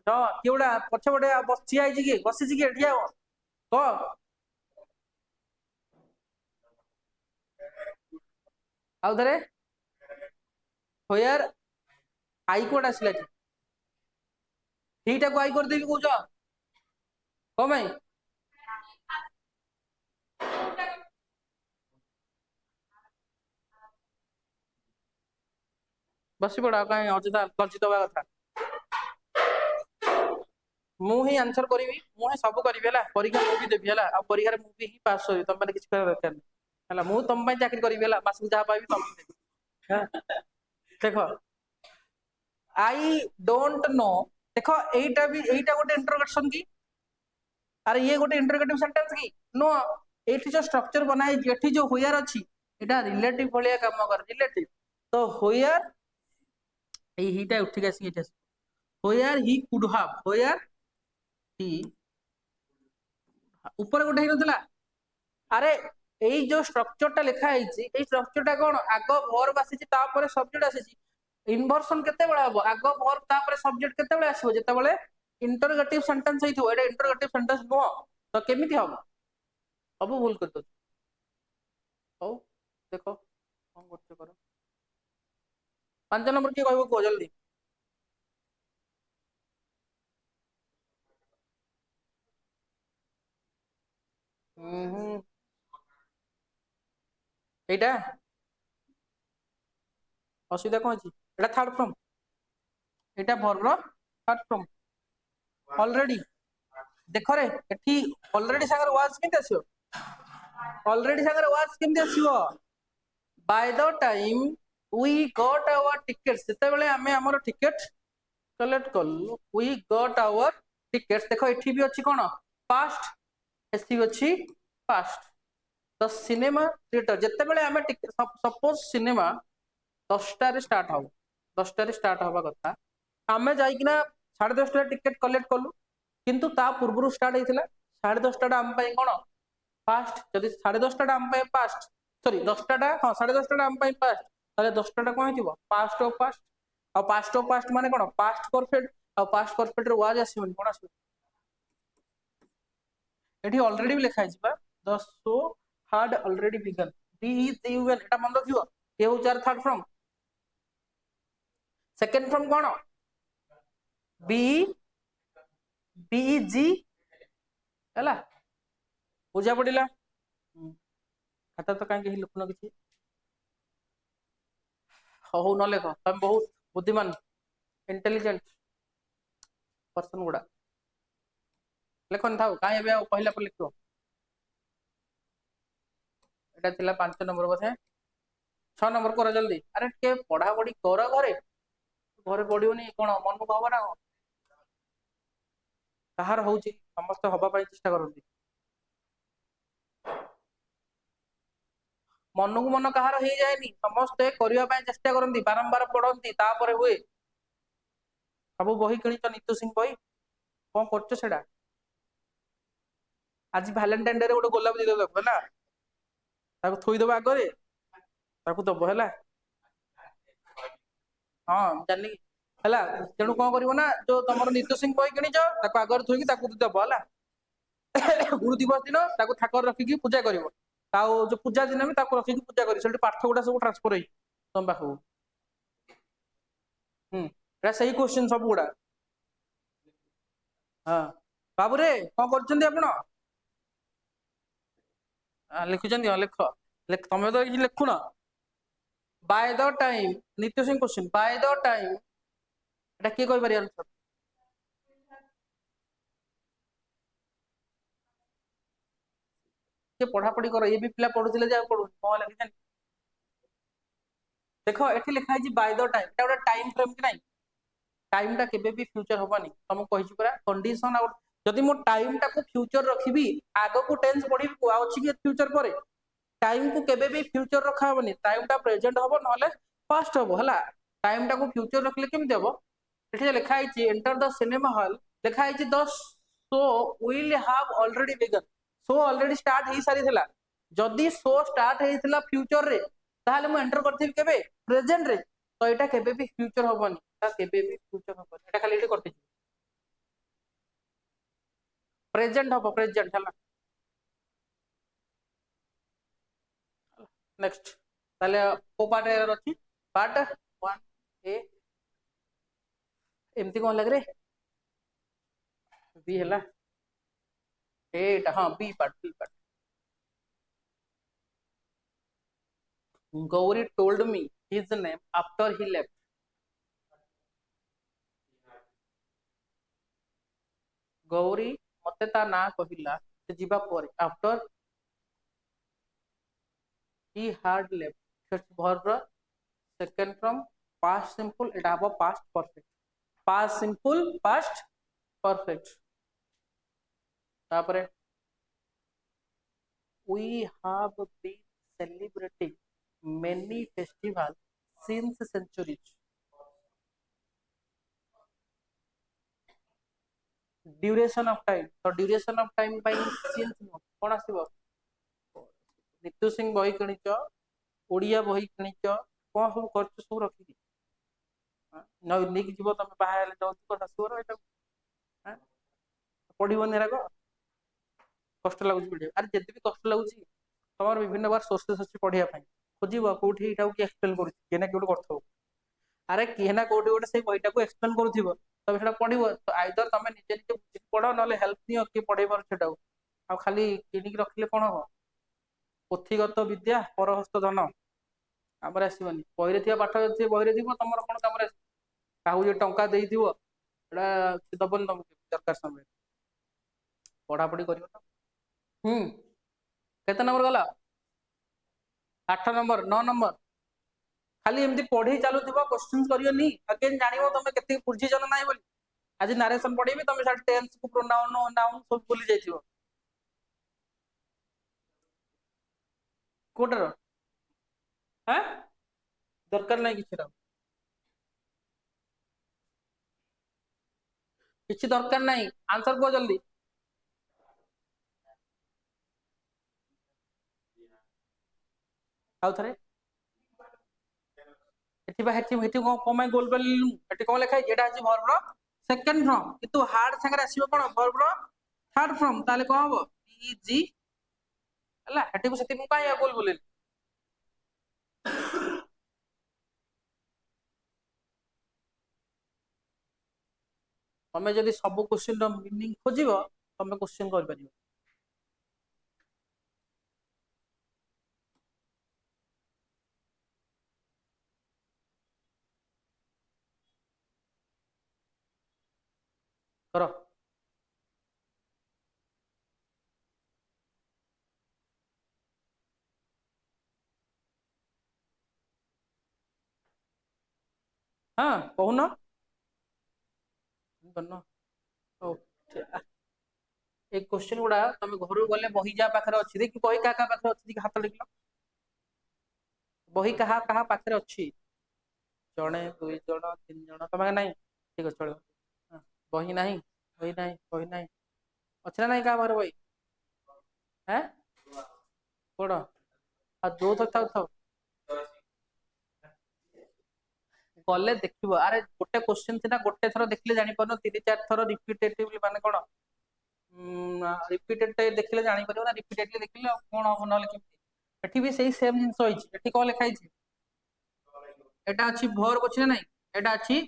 किउडा पछे बडे बसची आइजी कि बसिजी कि ठिया हो तो आउ धरे होयर आई कोड आसला ठीटा को आई कर देबी कहूछ को भाई बसी पड़ा कहीं अଯଥା लज्जित हवा कथा मु ही आंसर करी मु ही सब करी परीक्षा मु भी देबी आ परीक्षा मु भी ही पास होई तुम किसी कर दरकार नहीं मु तुम चाकरी करी मास जहाँ पाइबी तुम देखो आई डोंट नो देखो एटा गोटे इंटरोगेशन की अरे ये गोटे इंटरोगेटिव सेंटेंस की नो एठी जो स्ट्रक्चर बनाई एठी जो होयर अछि एटा रिलेटिव भलिया काम कर रिलेटिव तो होयर ए हीटा उठी गसी एटा होयर ही कुड हैव होयर ही ऊपर गोटे ही नथला अरे एई जो स्ट्रक्चर टा लिखा है स्ट्रक्चर टा कौन आग वर्ब आसी सब्जेक्ट आसी इनवर्सन केते बेला हबो आग वर्ब तापर सब्जेक्ट केते बेला आसीबो जेते बेले इंटरोगेटिव सेंटेंस हेइथो एटा इंटरोगेटिव सेंटेंस नुह तो केमिति हबो सब भूल कर दो हौ देखो कौन करते करो 5 नंबर की कहबो को जल्दी एटा असुविधा कौन अछि एटा थर्ड फ्रॉम एटा वर्ब रो थर्ड फ्रॉम ऑलरेडी देखो रे एठी ऑलरेडी सागर वाज केते आसीओ ऑलरेडी सागर वाज केते आसीओ by the time we got our tickets सेते बेले हमें हमर टिकट कलेक्ट करलु वी गॉट आवर टिकट्स देखो एठी भी अछि कोन पास्ट एसी अछि पास्ट द सिनेमा थिएटर जेते बेले हमें सपोज सिनेमा 10टा रे स्टार्ट हो 10टा रे स्टार्ट हवा कथा आमे जाइकिना 10:30 टिकट कलेक्ट कलु किंतु ता पूर्वरु स्टार्ट हेतिला 10:30 आम पई कोन पास्ट जदि 10:30 आम पई पास्ट सॉरी 10टा हां 10:30 आम पई पास्ट ताले 10टा कोन हेतिबो पास्ट ऑफ पास्ट आ पास्ट ऑफ पास्ट माने कोन पास्ट परफेक्ट आ पास्ट परफेक्ट रे वाज आसीबो कोन आसीबो एठी ऑलरेडी लिखा है बा the show had already begun d is the un এটা মন রাখিও এ হচ্ছে আর থার্ড ফর্ম সেকেন্ড ফর্ম কোন বি বি জি ହେଲା ବୁଝା ପଡିଲା ଖାତା ତ କାହିଁକି ଲେଖୁନ କିଛି ହଉ ନ ଲେଖ ତମେ ବହୁତ ବୁଦ୍ଧିମାନ इंटेलिजेंट पर्सन गुड़ा लेखन था कहीं ଏବେ ଆଉ କହିଲା ପରେ ଲେଖିବ এটা ଥିଲା 5 नंबर बोधे 6 नंबर करो जल्दी अरे के पढ़ा पढ़ी कर घरे घरे पढ़ियोनी कौन मन को हवा ना कहार होउची समस्त हवा पाई चेष्टा करती मन को मन कहार हो जाएनी समस्ते करने चेष्टा करती बारंबार पढ़ती तापर हुए सब बही किच नीतू सिंह बही कौन कर आज भैलेंटाइन डे गोटे गोलाप देदेव है थोईदेव आगे दब है हाँ जानी है तेणु कौन कर जो तुम नीतू सिंह बही किच आगे थोड़ी दब है गुरु दिवस दिन थाक रखिकी पूजा कर जो पूजा दिन भी रखिकी पूजा कर पाठ गुड़ा सब ट्रांसफर हो तुम पाखु सही क्वेश्चन सब गुड़ा हाँ बाबू रे कौन कर लिखुं लिख तुम तो किसी लिखुन बाय द टाइम नित्य Singh question by the time एटा किए कहि पारि आंसर के पढ़ा पढ़ी कर ये भी पिला पढुथिले जे पढु को लगे जानि देखो एठी लिखा है बाय द टाइम एटा गोटे टाइम फ्रेम कि नहीं टाइम टा केबे भी फ्यूचर होबनी तुम कहि परा कंडीशन आउट जदि मो टाइम टा को फ्यूचर रखिबी आगो को टेंस पढी को अछि कि फ्यूचर परे टाइम को केबे भी फ्यूचर रखा होबनी टाइम टा प्रेजेंट होबो नहले पास्ट होबो हला टाइम टा को फ्यूचर रखले केमि देबो एठी लिखा है एंटर द सिनेमा हॉल लिखा है the show will have already begun show already start हेई सारी थिला जदि शो स्टार्ट हेइथिला फ्यूचर रे ताहले मु एंटर करथिबी केबे प्रेजेंट रे तो एटा केबे भी फ्यूचर होबनी ता केबे भी फ्यूचर होबनी एटा खाली एठी करथि प्रेजेंट होबो प्रेजेंट हला नेक्स्ट ताले को पार्ट एरर अछि पार्ट 1 ए एमती कोन लग रे बी हला एटा हां B part Gauri told me his name after he left. Gauri मते ता ना कहिला से जीवा पर after he had left first verb second from past simple it have past perfect past simple past perfect तापरे we have been celebrating many festivals since centuries duration of time तो duration of time by since कोन आसीबो नितु सिंह बही किनिच ओडिया बही किनिच कोन सब खर्च सब रखी न निक जीव तुम बाहर जाऊ शाशुर एटा पढ़िबन एराक कष्ट लगुच पढ़िया अरे जति भी कष्ट लगुच तुम विभिन्न बार सोर्सेस अच्छी पढ़िया खोजब कौटी एटा कि एक्सप्लेन कर केना कि करथो अरे किए ना कौटी गोटे से बहीटा को एक्सप्लेन करूथिबो तबे सेटा पढ़िबो तो आइदर तुम निजे निजे बुझि पढ़ नले हेल्प नियो कि पढ़ेबर सेटा आ खाली किनिक रखिले कोन हो पोथीगत विद्या परहस्त धन आमर आसीबनी बहिरे थिया पाठ जे बहिरे थिबो तमर कोन कामरे काहू जे टंका देइथिबो एटा दबन तुम दरकार समय पढ़ा पढ़ी करियो ना केते नंबर गला 8 नंबर 9 नंबर खाली एमती पढ़ी चालू थिबो क्वेश्चंस करियोनी अगेन जानिबो तमे केते बुझी जन नाही बोली आज नारेशन पढ़ेबी तमे साड टेंस को प्रोनाउन नाउन सब बोली जाइथिबो कोटर हैं दरकार नाही किछि दरकार नाही आंसर को जल्दी आउ थरे एठी बा हेठी को गोल बलिलु एठी को लेखा एटा अछि वर्ब रो सेकंड फॉर्म किंतु हार्ड संगे आसीबो कोन वर्ब रो थर्ड फॉर्म ताले को हबो जी हला हेठी को सेति मु काया गोल बोलिल तमे जदी सब क्वेश्चन रो मीनिंग खोजिबो तमे क्वेश्चन कर परिबो करो हां कहून बनो ओके एक क्वेश्चन गुडा तमे घर गले बही जा पाखरे अछि देखि बही का पाखरे अछि देखि हाथ लिखलो बही कहा पाखरे अछि जणे दुई जण तीन जण तमे नाही ठीक अछि चलो बही नाही बही नाही अछि ना नाही का बारे बही हैं कोड आ दो था गले देखिबो अरे गोटे क्वेश्चन थिना गोटे थरो देखले जानि परनो तीन चार थरो रिपीटेटिवली माने कोन रिपीटेड देखले जानि परबो ना रिपीटेडली देखले कोन हो न लिखि एठी भी सही सेम जिंस होइछि एठी को लिखाइ छि एटा अछि वर्ब अछि ना नाही एटा अछि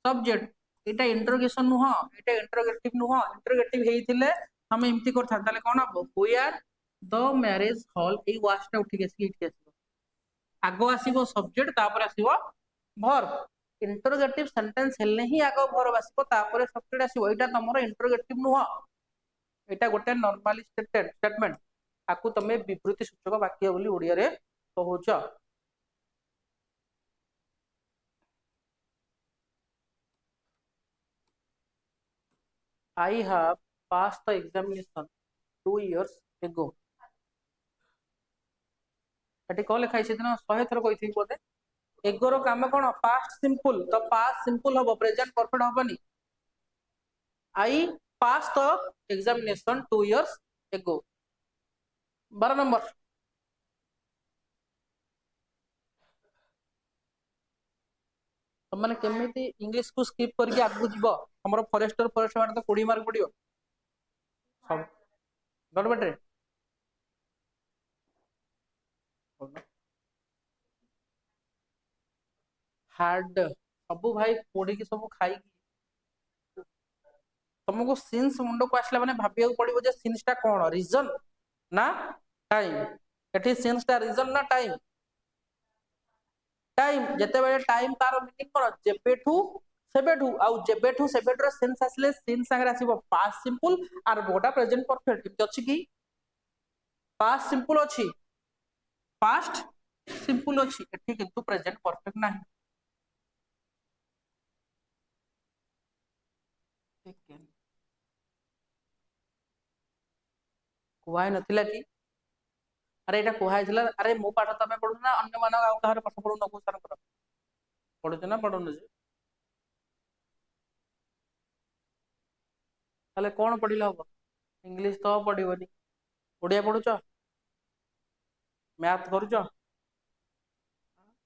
सब्जेक्ट एटा इंटरोगेशन नु हो एटा इंटरोगेटिव नु हो इंटरोगेटिव हेइथिले हम एम्ति करथा ताले कोन हो we are the marriage hall ए वाचटा उठी गेसी आगो आसीबो सब्जेक्ट तापर आसीबो वर्ब इंटरोगेटिव सेंटेंस हेले ही आगो वर्ब आसीबो तापर सब्जेक्ट आसीबो एटा तमरो इंटरोगेटिव नुह एटा गोटे नॉर्मली स्टेटेड स्टेटमेंट आकु तमे विवृत्ति सूचक वाक्य बोली ओडिया रे कहउछ I have passed the examination 2 years ago eighty कह लिखा से दिन 100 थर कही बोधे एगोर काम कौन पास्ट सिंपल तो पास्ट सिंपल हम प्रेजेंट परफेक्ट हमनी I pass the examination 2 years ago 12 number तुमने केमिति इंग्लिश को स्किप करके आगु जीव हमर फॉरेस्टर फॉरेस्ट माने तो 20 मार्क पड़ियो सब गड़बड़े हार्ड सब भाई पढ़ी की सब खाई तुमको सिंस मुंड को आसला माने भाबिया पड़िबो जे सिंस टा कोन रीजन ना टाइम एठी सिंस टा रीजन ना टाइम टाइम जते बेले टाइम तार मीनिंग कोन जेबेठू सेबेठू आउ जेबेठू सेबेठू रे सेंस आसले सिंस संगे आसीबो पास्ट सिंपल आर बोटा प्रेजेंट परफेक्ट इति अछि की पास्ट सिंपल अछि पास्ट सिंपल अछि एठी किंतु प्रेजेंट परफेक्ट नाही कुहाय नथिला की अरे एटा कुहाय थिला अरे मो पाठ तमे पढु ना अन्य मानक आउ कहार पाठ पढु न को सर कर पढु ना पढु न जे ताले कोन पढिला हो इंग्लिश तो पढिबनी ओडिया पढुछ मैथ करूछ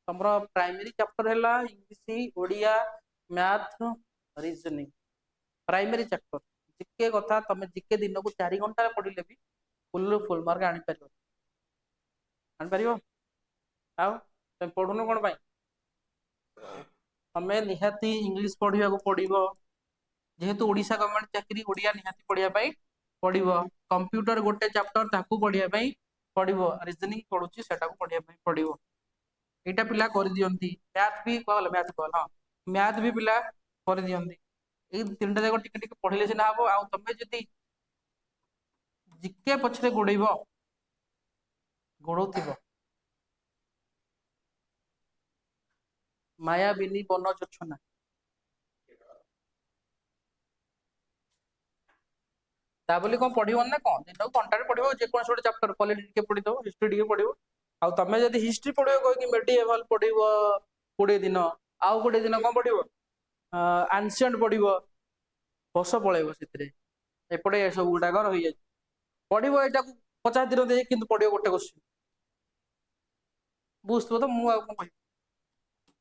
तमरो प्राइमरी चैप्टर हैला English Odia math reasoning primary chapter जिके कथा तमे जिके दिन को 4 घंटा पढिले भी फुल मार्क आनी परियो आउ तमे पढुनो कोन भाई तमे निहाती इंग्लिश पढिया को पढिबो जेहेतु ओडिशा गवर्नमेंट चाकरी ओडिया निहाती पढिया पई पढिबो कंप्यूटर गोटे चैप्टर ताकू पढिया पई पढिबो रीजनिंग पढुची सेटा को पढिया पई पढिबो एटा पिला कर दियंती मैथ भी कहल मैथ कहल हां मैथ भी पिला कर दियंती ए तीनटा जाको टिके टिके पढिले सिना हबो आ तमे जदी जिके पछरे गोडैबो गोडौथिबो माया बिनी बन जोछना ता बोली कोन पढिबो ना कोन दिन घंटा रे पढिबो जे कोन छोटे चैप्टर पॉलिटी के पढि दो हिस्ट्री के पढिबो आ तमे जदी हिस्ट्री पढिबो कोइ कि मेडिएवल पढिबो 20 दिन आउ 20 दिन कोन पढिबो एंशिएंट पढिबो बस पळेबो सितरे एपडे सब गुडा कर होई जाय पढिबो एटा 50 दिन दे किंतु पढिबो गोटे क्वेश्चन बुझतो तो मु आ कोन कहि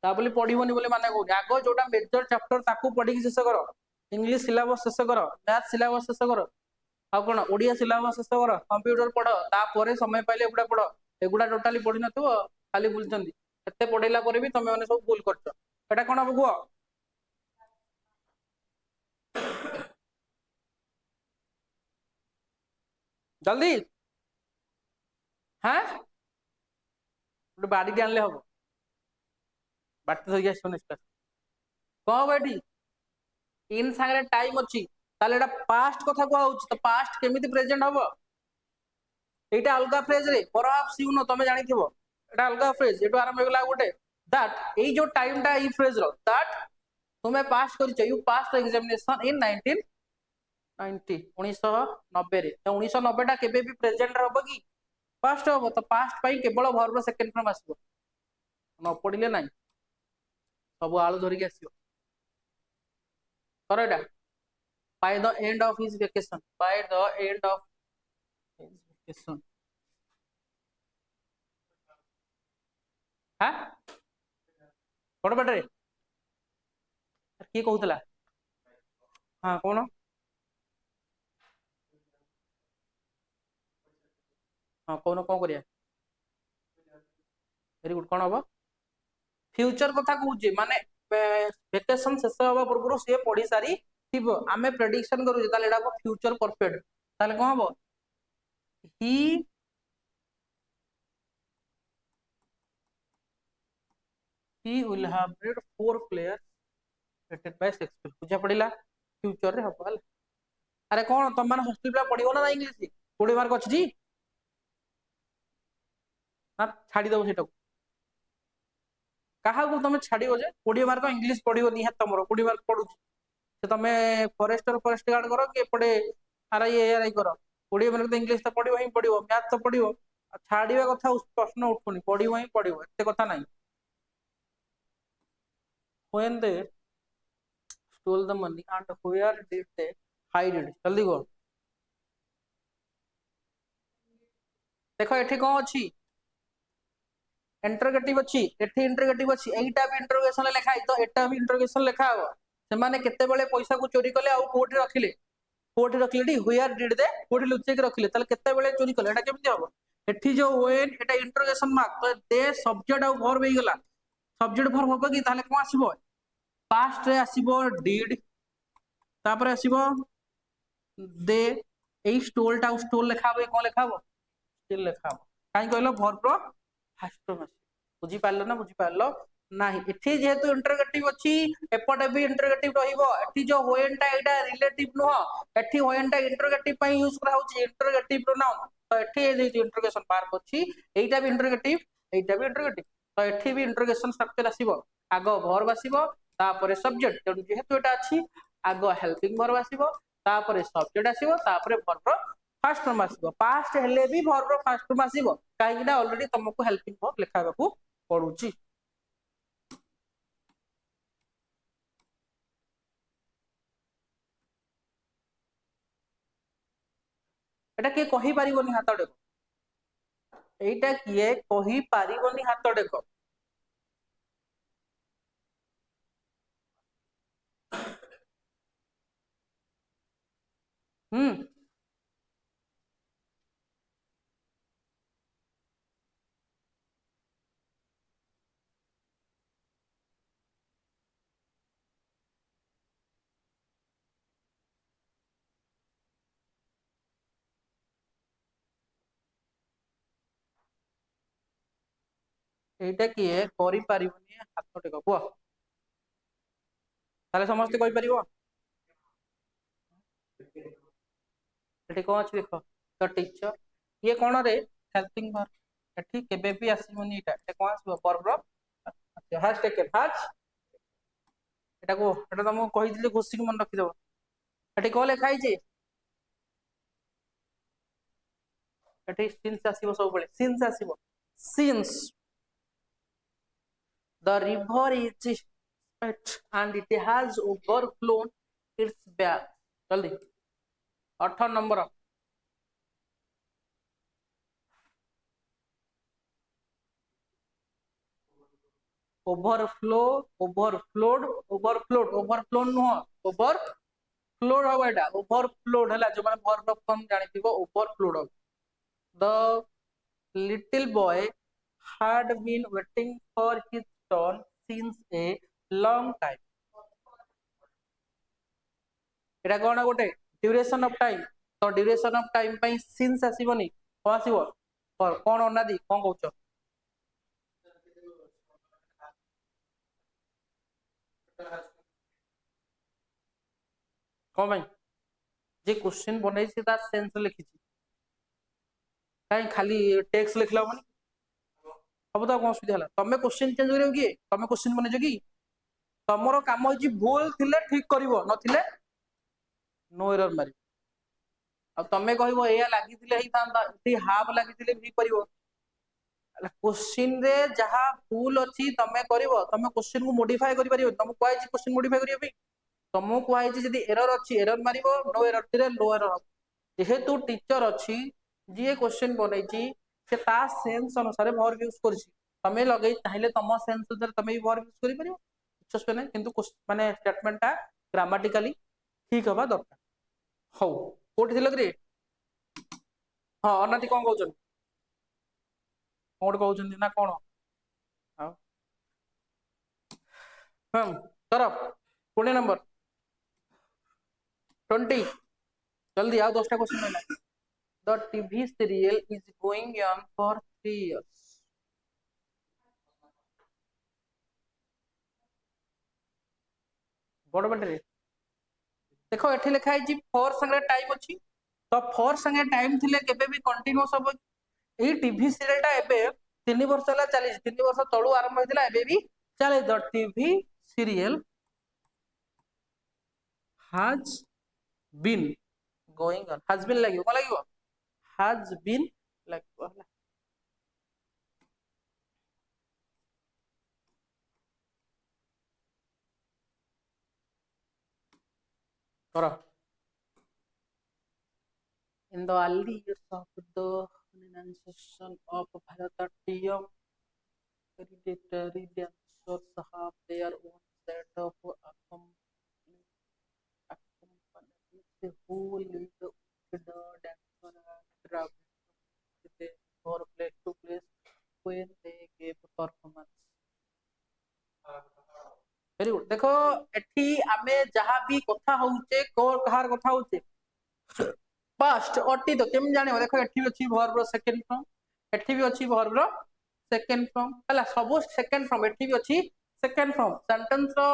ता बोली पढिबोनी बोले माने को आगो जोटा मेजर चैप्टर ताकू पढी शेष कर इंग्लिश सिलेबस शेष कर मैथ सिलेबस शेष कर आ कोन ओडिया सिलेबस शेष कर कंप्यूटर पढ ता परे समय पाइले एगुडा पढ एगुडा टोटली पढी नथबो खाली बुलचंदी एते पढैला परे भी तमे माने सब भूल करछ एटा कोन अब गुआ जल्दी हां गोटे बाड़ी के आनले हबो बाटी धोई आसो नेक्स्ट कौन बैठी इन सांगरे टाइम अछि ताले एटा पास्ट कथा को आउछ तो पास्ट केमिति प्रेजेंट हबो एटा अलगा फ्रेज रे परहैप्स यू नो तमे जानिथिबो एटा अलगा फ्रेज एटो आरंभ होगला गोटे दैट एई जो टाइम टा ई फ्रेज रो दैट तुमे पास करिछ you pass the examination in 1990 1990 रे तो 1990 टा केबे भी प्रेजेंट रहबो की पास्ट हबो तो पास्ट पई केवल वर्ब सेकंड फॉर्म आसीबो न पढिले नाही सब आळु धरि के आसीबो Creta by the end of his vacation by the end of his vacation हां कोन बाटे की कहउतला हां कोन हां कोन करिया वेरी गुड कोन हबो फ्यूचर कथा कहूजे माने वेकेशन शेष हवा पूर्व से पढ़ी सारी थिबो आमे प्रेडिक्शन करू ताले एडा को फ्यूचर परफेक्ट ताले कोन हबो ही he will have bred 4 players rated by Shakespeare बुझा पड़िला फ्यूचर रे हबो हला अरे कौन तुम माने हॉस्टल पे पढ़िबो ना इंग्लिश 20 मार्क अछि जी ना छाड़ी दो सेटा कहा को तुम छाड़िबो जे 20 मार्क इंग्लिश पढ़िबो निहात तमरो 20 मार्क पढु से तुम फॉरेस्टर फॉरेस्ट गार्ड करो कि एपटे आरआई एआरआई करो 20 मार्क तो इंग्लिश तो पढ़िबो ही पढ़िबो मैथ तो पढ़िबो छाड़िबा कथा उस प्रश्न उठुनी पढ़िबो ही पढ़िबो एते कथा नहीं when they stole the money and where did they hide it जल्दी को देखो एठी कौन अछि इंटरोगेटिव अछि एठी इंटरोगेटिव अछि एटा भी इंटरोगेशन लेखा है तो एटा भी इंटरोगेशन लेखा हो से माने केते बेले पैसा को चोरी कले आ कोठी रखिले कोठी रखले डी वेयर डिड दे कोठी लुचे के रखिले ताले केते बेले चोरी कले एटा केमति हबो एठी जो व्हेन एटा इंटरोगेशन मार्क तो दे सब्जेक्ट आ वर्ब हे गेला सब्जेक्ट वर्ब होबो कि ताले कोन आसीबो पास्ट रे आसीबो डिड तापर आसीबो दे एई स्टोल टा स्टोल लेखा हबो कोन लेखा हबो स्टिल लेखा हबो काई कहलो वर्ब रो फास्ट फॉर्म बुझी पारलो ना बुझी पारलो नाही एठी जेहेतु इंटरोगेटिव अछि एपटे भी इंटरोगेटिव रहिबो एठी जो व्हेन टा एटा रिलेटिव नो एठी व्हेन टा इंटरोगेटिव पई यूज करा होची इंटरोगेटिव प्रोनाउन तो एठी जे इंटरोगेशन मार्क अछि एटा भी इंटरोगेटिव एटा भी इंटरोगेटिव तो एठी भी इंटरोगेशन स्ट्रक्चर आसीबो आगो वर्ब आसीबो तापरे सब्जेक्ट तेनु जेहेतु एटा अछि आगो हेल्पिंग वर्ब आसीबो तापरे सब्जेक्ट आसीबो तापरे वर्ब रो फास्ट फॉर्म आसीबो पास्ट हेले भी वर्ब रो फास्ट फॉर्म आसीबो काहे कि ऑलरेडी तुमको हेल्पिंग वर्ब लिखाबा को पडुची एटा के कहि परिबोनी हाथ देखो एटा किए कहि परिबोनी हाथ देखो हम्म एटा किए करि परिबोनी हाथ देखो को ताले समस्त कहि परिबो एठी कोन अछि देखो द टीचर ये कोन रे हेल्पिंग वर्ब एठी केबे भी आसीबोनी एटा कोन आसीबो वर्ब रो हैज टेकन हैज एटा को एटा तुमको कहि दिले घोषी मन रखि देबो एठी को लेखा हिचे एठी सिंस आसीबो सब बेले सिंस आसीबो since the river is wet and it has overflown its bank जल्दी 18 number overflow overflowed overflowed ओवरफ्लोन no overflowed हो एटा ओवरफ्लोड हला जो माने वर्ब ऑफ फॉर्म जानि थिबो ओवरफ्लोड हो the little boy had been waiting for his turn since a long time एटा कोन गोटे duration of time तो ड्यूरेशन ऑफ टाइम पई सिंस आसीबोनी कोन आसीबो पर कोन अनादि कोन कहउछ कोन भाई जे क्वेश्चन बनै छै ता सेंस लिखि छी काई खाली टेक्स्ट लिखला माने सब तो कोन सुविधा हला तमे क्वेश्चन चेंज करियो कि तमे क्वेश्चन बनै छ कि तमरो काम होची भूल थिले ठीक करिवो नथिले नो एरर मारी आ तमे कहइबो एया लागि थिले ही तांता ती हाफ लागि थिले भी करिवो क्वेश्चन रे जहा भूल अछि तमे करिवो तमे क्वेश्चन को मॉडिफाई करि परिवो तमे कोइ छी क्वेश्चन मॉडिफाई करियो भी तमो कोइ छी जदी एरर अछि एरर मारिवो नो एरर थिले नो एरर जेहेतु टीचर अछि जे क्वेश्चन बनै छी से ता सेंस अनुसार वर्ब यूज करछि तमे लगै चाहिले तम सेंस अनुसार तमे भी वर्ब यूज करि परिवो कुछ नहीं किंतु माने स्टेटमेंट ता ग्रामेटिकली ठीक हबा दरकार हौ कोठी थिलक रे हां अनाति कोन कहउछन कोड कहउछन ना कोन हां हम तरफ 20 नंबर 20 जल्दी आओ 10टा क्वेश्चन रहला the TV serial is going on for 3 years बड़ बाटे देखो एठी लिखा है फॉर संगे टाइम अच्छी तो फॉर संगे टाइम थिले केबे भी कंटीन्यूअस हो एही टीवी सीरियलटा एबे 3 वर्ष होला चली 3 वर्ष तळु आरंभ होइतिला एबे भी चले the TV serial has been going on has been লাগিব কোন লাগিব has been লাগিব ହେଲା करो in the early years of the renunciation of Bharatnatyam hereditary dancers have their own set of accompaniments who lead the dancer and travel or place to place when they give performance. Very good देखो एठी आमे जहां भी कथा होउचे को कहार कथा होउचे past अतीत केम जाने देखो एठी भी अछि वर्ब रो सेकंड फॉर्म एठी भी अछि वर्ब रो सेकंड फॉर्म हला सब सेकंड फॉर्म एठी भी अछि सेकंड फॉर्म सेंटेंस रो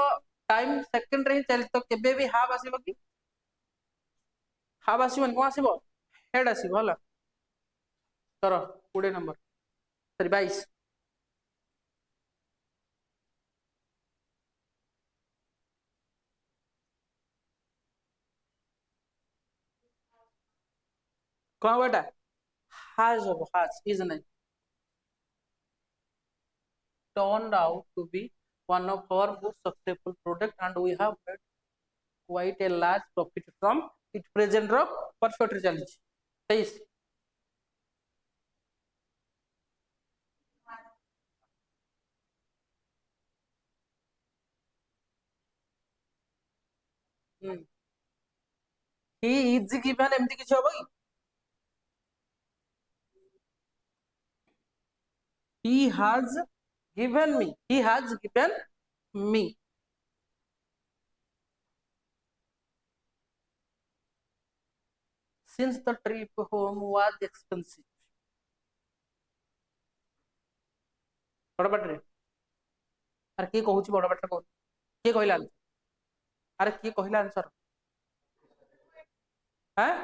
टाइम सेकंड रे चल तो केबे भी हाव आसीबो कि हाव आसीबो को आसीबो हेड आसीबो हला करो 20 नंबर सॉरी 22 कौन बेटा has is नहीं turned out to be one of our most successful product and we have made quite a large profit from it present ro perfect चली 23 he is given एमती किछ होबो कि he has given me since the trip home was expensive बड़ बाटरे अरे के कहूची बड़ बाटरे को के कहला अरे के कहला आंसर हैं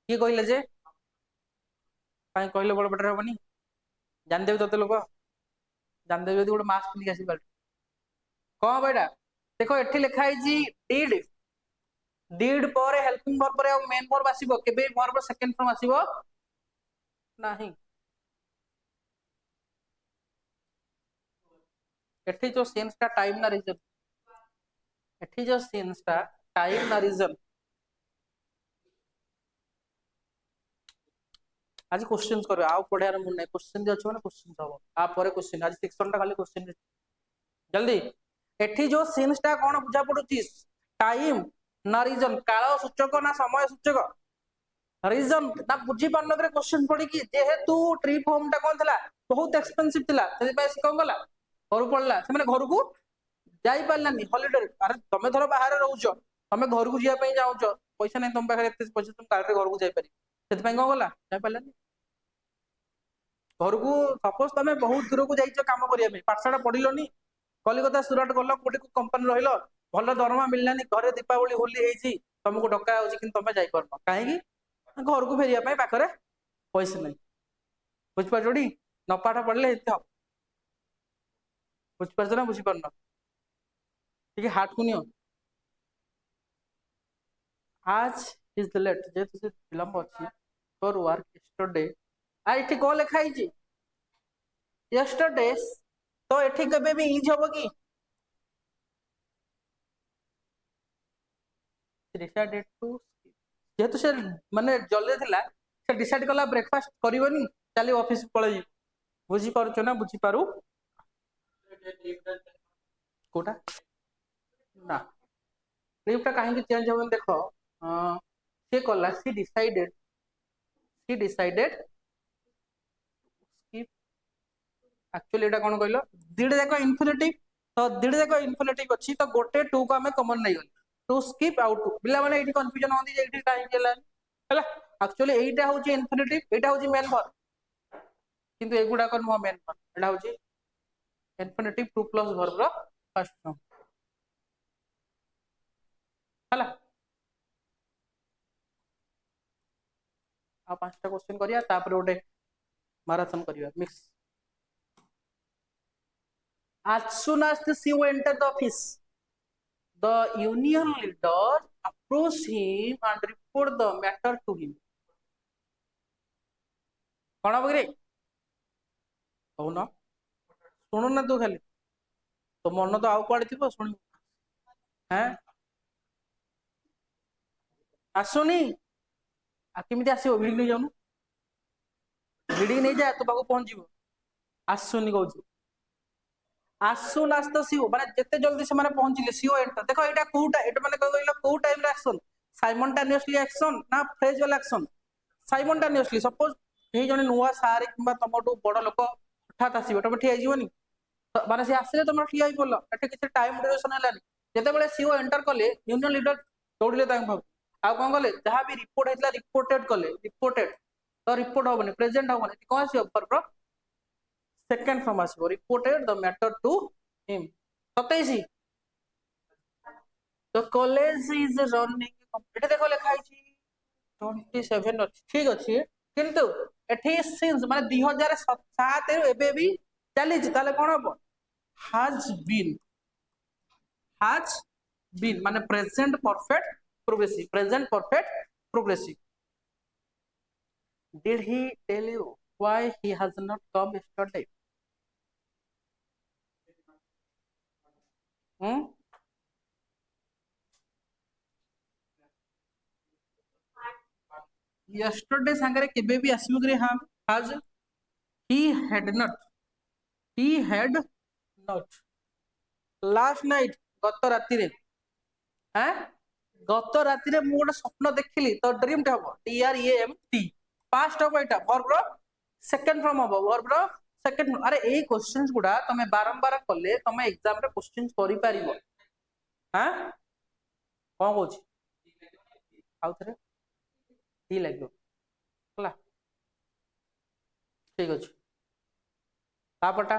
के कहले जे काई कहले बड़ बाटरे होबनी जान देबे तते लोग जान देबे यदि गोटे मास्क पिंदी आसी बाटे कौन बेटा देखो एठी लिखा है जी डिड पर हेल्पिंग वर्ब पर मेन वर्ब आसीबो केबे वर्ब सेकंड फॉर्म आसीबो नाही एठी जो सेंस का टाइम ना रीजन एठी जो सेंस का टाइम ना रीजन आज क्वेश्चंस करो आ पढियार मन नै क्वेश्चन जे अछि माने क्वेश्चन हबो आ परे क्वेश्चन आज सेक्शन टा खाली क्वेश्चन जल्दी एठी जो सेंस टा कोन बुझा पडुची टाइम ना रीजन काल सूचक ना समय सूचक रीजन ना बुझी पान नगरे क्वेश्चन पड़ी कि जेहेतु ट्रिप होम टा कोन थला बहुत एक्सपेंसिव थिला सेति पय से कोन गला घर पड़ला से माने घर को जाई पारलानी हॉलिडे अरे तमे धरो बाहर रहउछो तमे घर को जिया पय जाउछो पैसा नै तम पाखरे एते पैसा तुम कार रे घर को जाई पारी सेति पय कोन गला जाई पारलानी घर को सपोज तमे बहुत दूर को जाइछो काम करिया पे पाठशाला पढिलोनी कलिकता सुरत गलो कोठी को कंपनी रहिलो भलो दरमा मिललानी घरे दीपावली होली हेची तुमको डका होची कि तमे जाई परनो काहे की घर को फेरिया पे पाखरे पैसा नै बुझ पाछोडी न पाठ पढले हेते हो बुझ पाछो ना बुझी परनो ठीक है हाथ को नियो आज इज द लेट जे तुसे विलंब अछि फॉर वर्क यस्टरडे आ इठी को लिखा हिची यस्टरडे तो एठी केबे भी इज होबो की डिसाइडेड टू जेहेतु से माने जल्दी थिला से डिसाइड कला ब्रेकफास्ट करिवनी चली ऑफिस पळई बुझी पारुछो ना बुझी पारु कोटा ना ट्रिपटा काहे चेंज होबन देखो से कला सी डिसाइडेड एक्चुअली एटा कोन कहलो दिड जाको इन्फिनिटिव तो दिड जाको इन्फिनिटिव अछि तो गोटे टू को हमें कॉमन नै गली टू स्किप आउट टू बिला माने एठी कंफ्यूजन होंदी जे एठी काहे केला हला एक्चुअली एटा होची इन्फिनिटिव एटा होची मेन वर्ब किंतु एगुडा को नो मेन वर्ब एटा होची infinitive two plus verb row first form हला आ पांचटा क्वेश्चन करिया तापर गोटे मैराथन करिया mix as soon as the CEO entered the office the union leader approached him and report the matter to him कौन बगरे कहून शुणु ना तू खाली तो मन तो आउ कुआडे थिबो शुणी हैं आसुनी आ केमिति आसीबो भिडी नै जाउनु भिडी नै जा तो पाको पहुंच जीवो आसुनी कहू आसु नास्त सीओ माने जते जल्दी से माने पहुंचले सीओ एंटर देखो एटा कोटा एटा माने कहलो को टाइम रे एक्शन साइमल्टेनियसली एक्शन ना फ्रेजुअल एक्शन साइमल्टेनियसली सपोज हे जने नुवा सारे किबा तमटू बड़ लोक हठात आसीबो तमे ठिया जीवनी माने से आसीले तमे ठिया ही पड़लो एटा किछ टाइम ड्यूरेशन हलानी जते बेले सीओ एंटर कले यूनियन लीडर दौड़ले तांग भाव आ कोन कले जहां भी रिपोर्ट हेतला रिपोर्टेड कले रिपोर्टेड तो रिपोर्ट होबनी प्रेजेंट होबनी कोन सी ऑफर second from ଆସିବ reported the matter to him 27 the college is running ଏଠି ଦେଖ ଲେଖା ହେଇଛି 27 ଅଛି ଠିକ ଅଛି କିନ୍ତୁ ଏଠି since ମାନେ 2007 ରୁ ଏବେ ବି ଚାଲିଛି ତାହେଲେ କଣ ହବ has been ମାନେ present perfect progressive did he tell you why he has not come yesterday yesterday सांगरे केबे भी आसीबो करे हां आज he had not last night गत राति रे हैं गत राति रे मु गोटे स्वप्न देखिली तो ड्रीम टे हबो DREAMT पास्ट हबो एटा वर्ब रो सेकंड फॉर्म हबो वर्ब रो सेकंड अरे ए क्वेश्चंस गुडा तमे बारंबार कले तमे एग्जाम रे क्वेश्चंस करि पारिबो हां कोन कहूची आउ थरे ही लागो हला ठीक अछि तापटा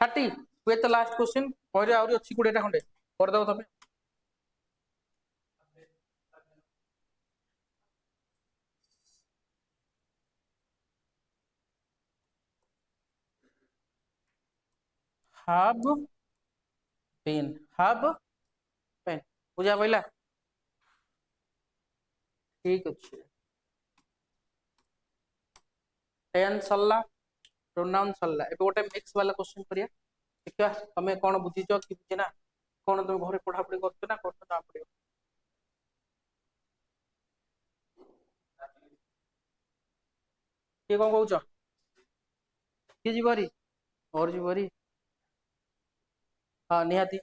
30 वे तो लास्ट क्वेश्चन और आउरी अछि 20 टा खंडे कर दो तमे have been बुझा पइला ठीक अछि टेंस सल्ला प्रोनाउन सल्ला एबे गोटे मिक्स वाला क्वेश्चन करिया देखिया तमे कोन बुझिचो कि बुझिना कोन तमे घरे पढ़ा पढ़ी करछ ना करछ ना पड़ियो के कोन कहउछ के जीवरी और जीवरी हां निहाती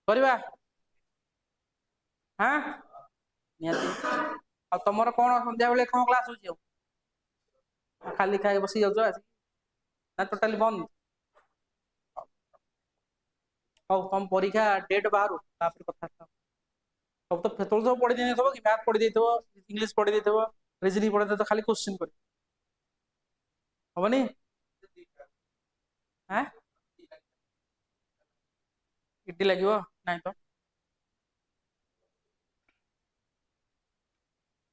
करबा हां निहाती आ तमरो कोन संध्या बेले कोन क्लास होची खाली खाई बसी जाउछ ना टोटली बंद और तुम परीक्षा डेट बाहर तापर कथा सब तो फेतल सब पढ़ी देथबो कि मैथ पढ़ी देथबो इंग्लिश पढ़ी देथबो रीजनिंग पढ़ी देथबो खाली क्वेश्चन कर हबनी हैं इटी लागिवो नाही तो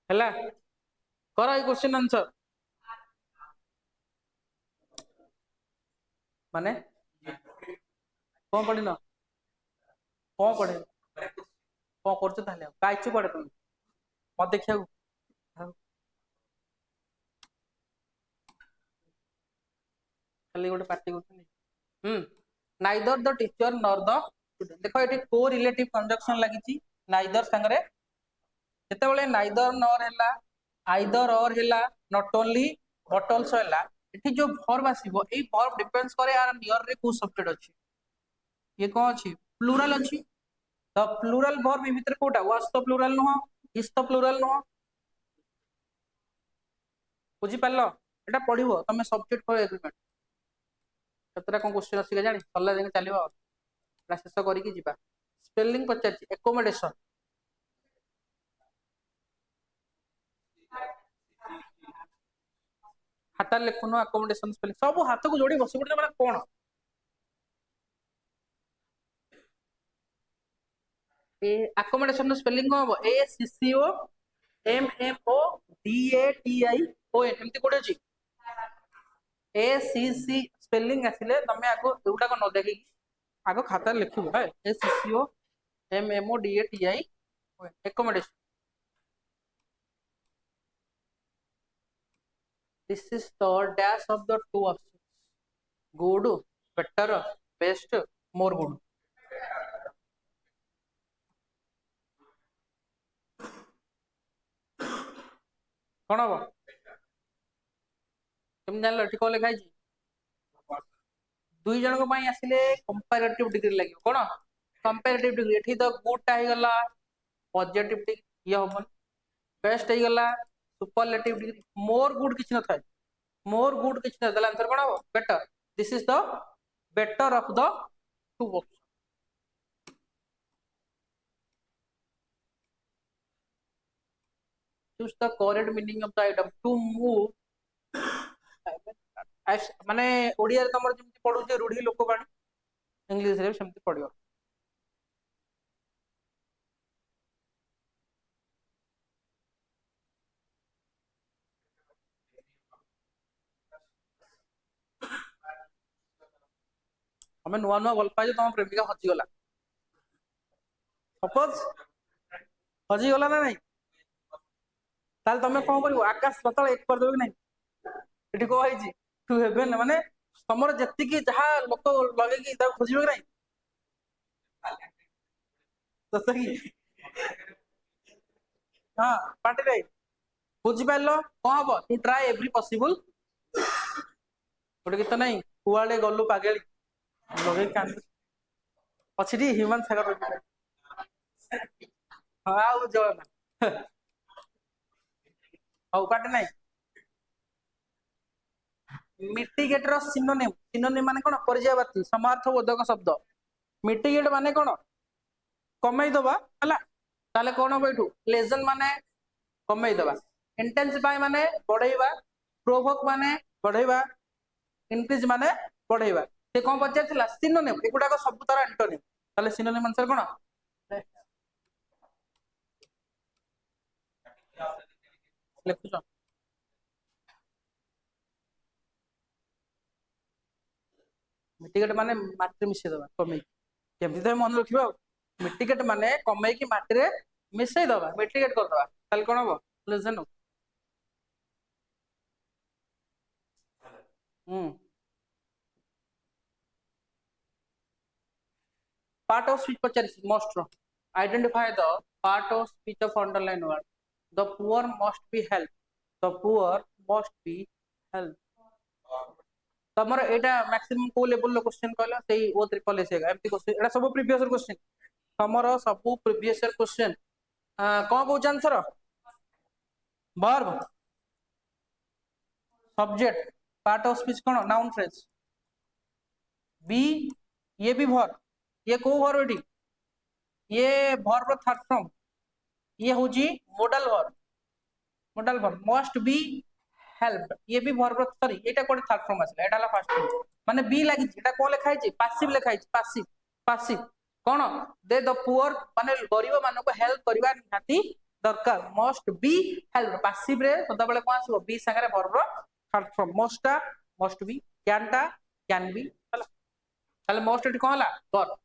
हला करा ई क्वेश्चन आंसर माने कोन पढ़िनो कोन पढ़े कोन करछ ताले काइछु पढ़े तुम मत देखिया खाली गोटे पार्टी करछनी neither the teacher nor the student देखो एटी को रिलेटिव कंजक्शन लागिची नाइदर संगरे जते बेले नाइदर नॉर हैला आइदर और हैला नॉट ओनली बट आल्सो हैला एठी जो वर्ब आसीबो एई वर्ब डिपेंड्स करे यार नियर रे को सब्जेक्ट अछि ये कोन अछि प्लूरल अछि द प्लूरल वर्ब भीतर कोटा वाज तो प्लूरल नो इज तो प्लूरल नो बुझी पारलो एटा पढिबो तमे सब्जेक्ट फॉर एग्रीमेंट केतरा कोन क्वेश्चन अछि के जानि सल्ला देके चलिबो एटा शेष करिकि जिबा स्पेलिंग पचारछि एकोमोडेशन हाता लेखुनो अकोमोडेशन स्पेलिंग सब हाथ को जोड़ी बसी पड़ते माने कोन ए अकोमोडेशन स्पेलिंग को हो A C C O M M O D A T I O N एमती कोडे अछि ए सी सी स्पेलिंग आसिले तमे आगो एउटा को न देखि आगो खाता लिखिबो है A C C O M M O D A T I O N accommodation this is the dash of the two options good better best more good कौन हम तुम जान लो ठीक लिखा दुई जन को आसिले कंपैरेटिव डिग्री लगे कौन कंपैरेटिव डिग्री एठी तो गुडटा हो गला पॉजिटिव डिग्री ये हम बेस्ट हो गला सुपरलेटिव डिग्री मोर गुड किछ न थाए मोर गुड किछ न दला आंसर कौन हो better this is the better of the two option choose the correct meaning of the item to move माने ओडिया रे तमर जेमति पढु जे रूढ़ी लोकबाणी इंग्लिश रे सेमति पढियो हमें नुआ नुआ भल पाए तम प्रेमिका हजी गला सपोज हजी गला ना नहीं ताल तमे कोन करिवो आकाश पताल एक कर देबो कि नहीं एठी को होई टू हेवन माने तमर जत्ति की जहा लोक लगे कि ता खोजिबो कि नहीं तो सही हां पार्टी रे बुझी पाइलो कोन हबो टू ट्राई एवरी पॉसिबल गोटे गीत नहीं कुआड़े गलु पागेली लगे कांद अछि दी ह्यूमन सागर हां आउ जो हाउ पार्टी नहीं मिटिगेटर सिनोनिम सिनोनिम माने कोन पर्यायवाची समार्थबोधक शब्द मिटिगेट माने कोन कमई दबा हला ताले कोन बैठू लेजन माने कमई दबा इंटेंसिफाई माने बढ़ाइबा प्रोवोक माने बढ़ाइबा इंक्रीज माने बढ़ाइबा से कोन पचारथिला सिनोनिम एगुडा को सब तार एंटोनिम ताले सिनोनिम आंसर कोन लिखुछ मिटिगेट माने माटी मिसे दबा कमई केमति तो मन रखिबा मिटिगेट माने कमई की माटी रे मिसई दबा मिटिगेट कर दबा ताले कोन हो लेजन part of speech पचारिस most identify the part of speech of underline word the poor must be helped the poor must be helped तमर एटा मैक्सिमम को लेवल लो क्वेश्चन कहला सेही ओ ट्रिपल एस एमती क्वेश्चन एटा सब प्रीवियस ईयर क्वेश्चन तमर सब previous year question कोन कहू answer verb subject part of speech कोन नाउन फ्रेज बी ये भी वर्ब ये को वर्ब एटी ये वर्ब थर्ड फॉर्म ये होजी modal verb must be help ये भी वर्ब सॉरी एटा कोड थर्ड फॉर्म आछला एटा ला फर्स्ट फॉर्म माने बी लागि एटा को लिखाई छि पासिव लिखाई छि पासिव कोन दे द पुअर माने गरीब मानको हेल्प करबा निहाती दरकार मस्ट बी हेल्प पासिव रे सदा बेले कोन आसीबो बी संगे verb third form must be can be हला ताले मस्ट एटी कोन हला verb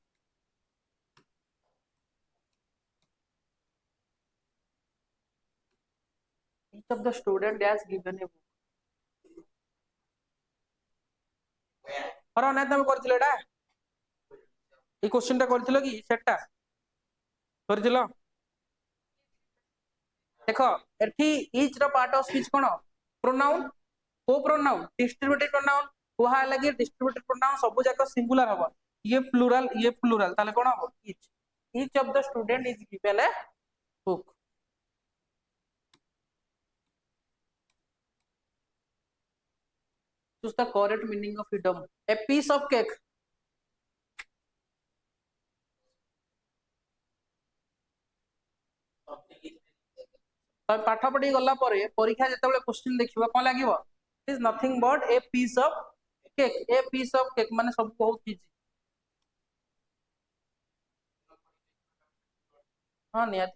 each of the student has given a book हरो नै तमे करथिले एटा ए क्वेश्चन टा करथिलो कि सेटा करथिलो देखो एठी each रो पार्ट ऑफ स्पीच कोन प्रोनाउन को प्रोनाउन डिस्ट्रीब्यूटिव प्रोनाउन कोहा लागि डिस्ट्रीब्यूटिव प्रोनाउन सब जाक सिंगुलर हबो ये प्लुरल ताले कोन हबो each of the student is given a book choose the correct meaning of freedom. A piece of cake. तब पाठ पढ़ी गला परे परीक्षा जेतेबेले क्वेश्चन देखिबो कोन लागिवो is nothing but a piece of cake a piece of cake माने सब बहुत इजी हां नियत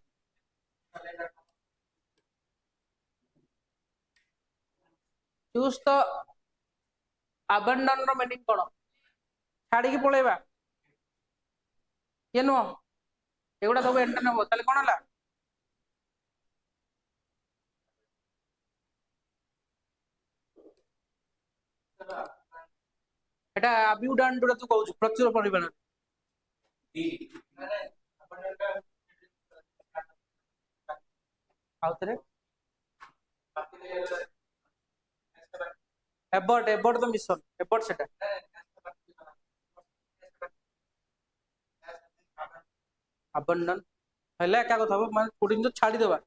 चूज द अबंडन रो मीनिंग कोन छाड़ी की पळेबा ये नो एगुडा सब एंटर नबो ताले कोन हला एटा अब्यूडांट जोटा तू कहू प्रचुर परिमाण आउतरे एबॉर्ट द मिशन एबॉर्ट सेटा अबंडन हले एका कथा माने पुडिंग जो छाड़ी देबा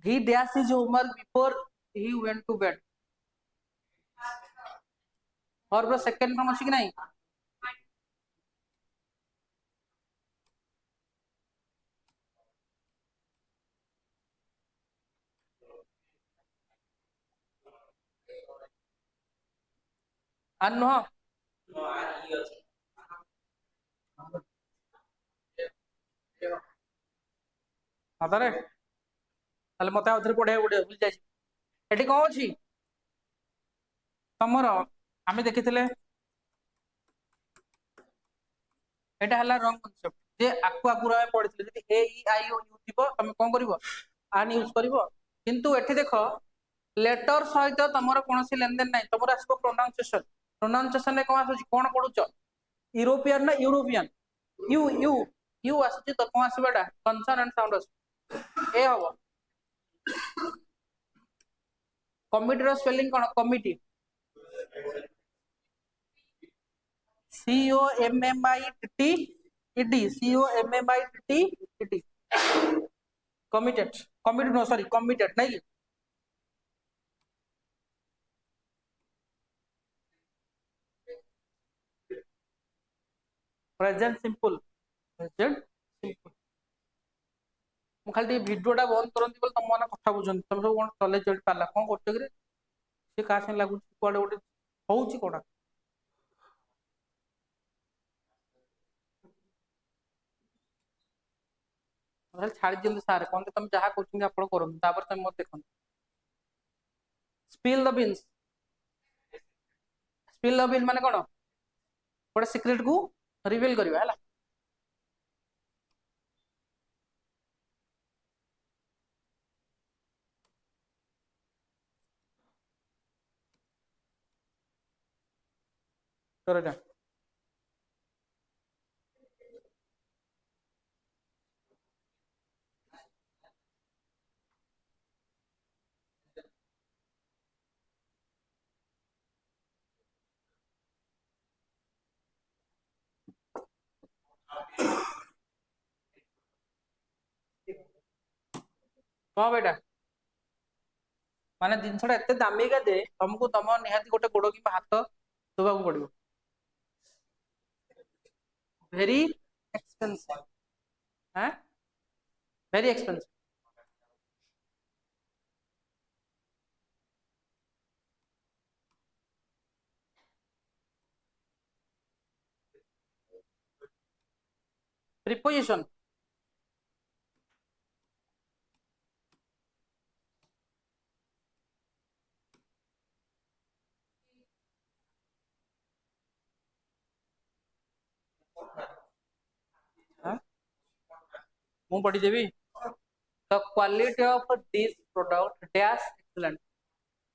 he dashed his homework before he went to bed और ब्रो सेकंड फॉर्म अछि कि नहीं आन नो अदरे ताले मते आउथरे पढे उडे बुझ जाय एठी कोन अछि तमरो आमे देखिथिले एटा हला रॉन्ग कांसेप्ट जे आकु आकुरा पढिथिले जदि ए ई आई ओ यू थिबो तमे कोन करिवो आन यूज करिवो किंतु एठी देखो लेटर सहित तमरो कोनसी लेनदेन नाही तमरो आसको प्रोनाउंसिएशन रे कोन आसुची कोन पढुचो यूरोपियन ना यूरोपियन यू यू यू आसुची तो कोन आसीबाडा कंसोनेंट साउंड आसु ए हबो committee row spelling cone committee C O M M I T E D C O M M I T E D committed no sorry committed नहीं present simple मु खाली वीडियोटा बंद करंती बोल तुम माने कथा बुझन तुम सब कोन चले चल पाला कोन करते रे से का से लागु कोडे ओडे होउची कोडा मतलब छाड़ी दियंतु सारे कोन तुम जहा कोचिंग आपण करन तापर तुम मत देखन स्पिल द बीन माने कोन गोटे सिक्रेट को रिवील करबा हला करजा हां बेटा माने जिनसटा एते दामी का दे तुमको तुम निहाती गोटे गोड़ कि हाथ दबा पड़ो वेरी एक्सपेंसिव हैं वेरी एक्सपेंसिव प्रीपोजिशन मु पढ़ी देवी the quality of this product dash excellent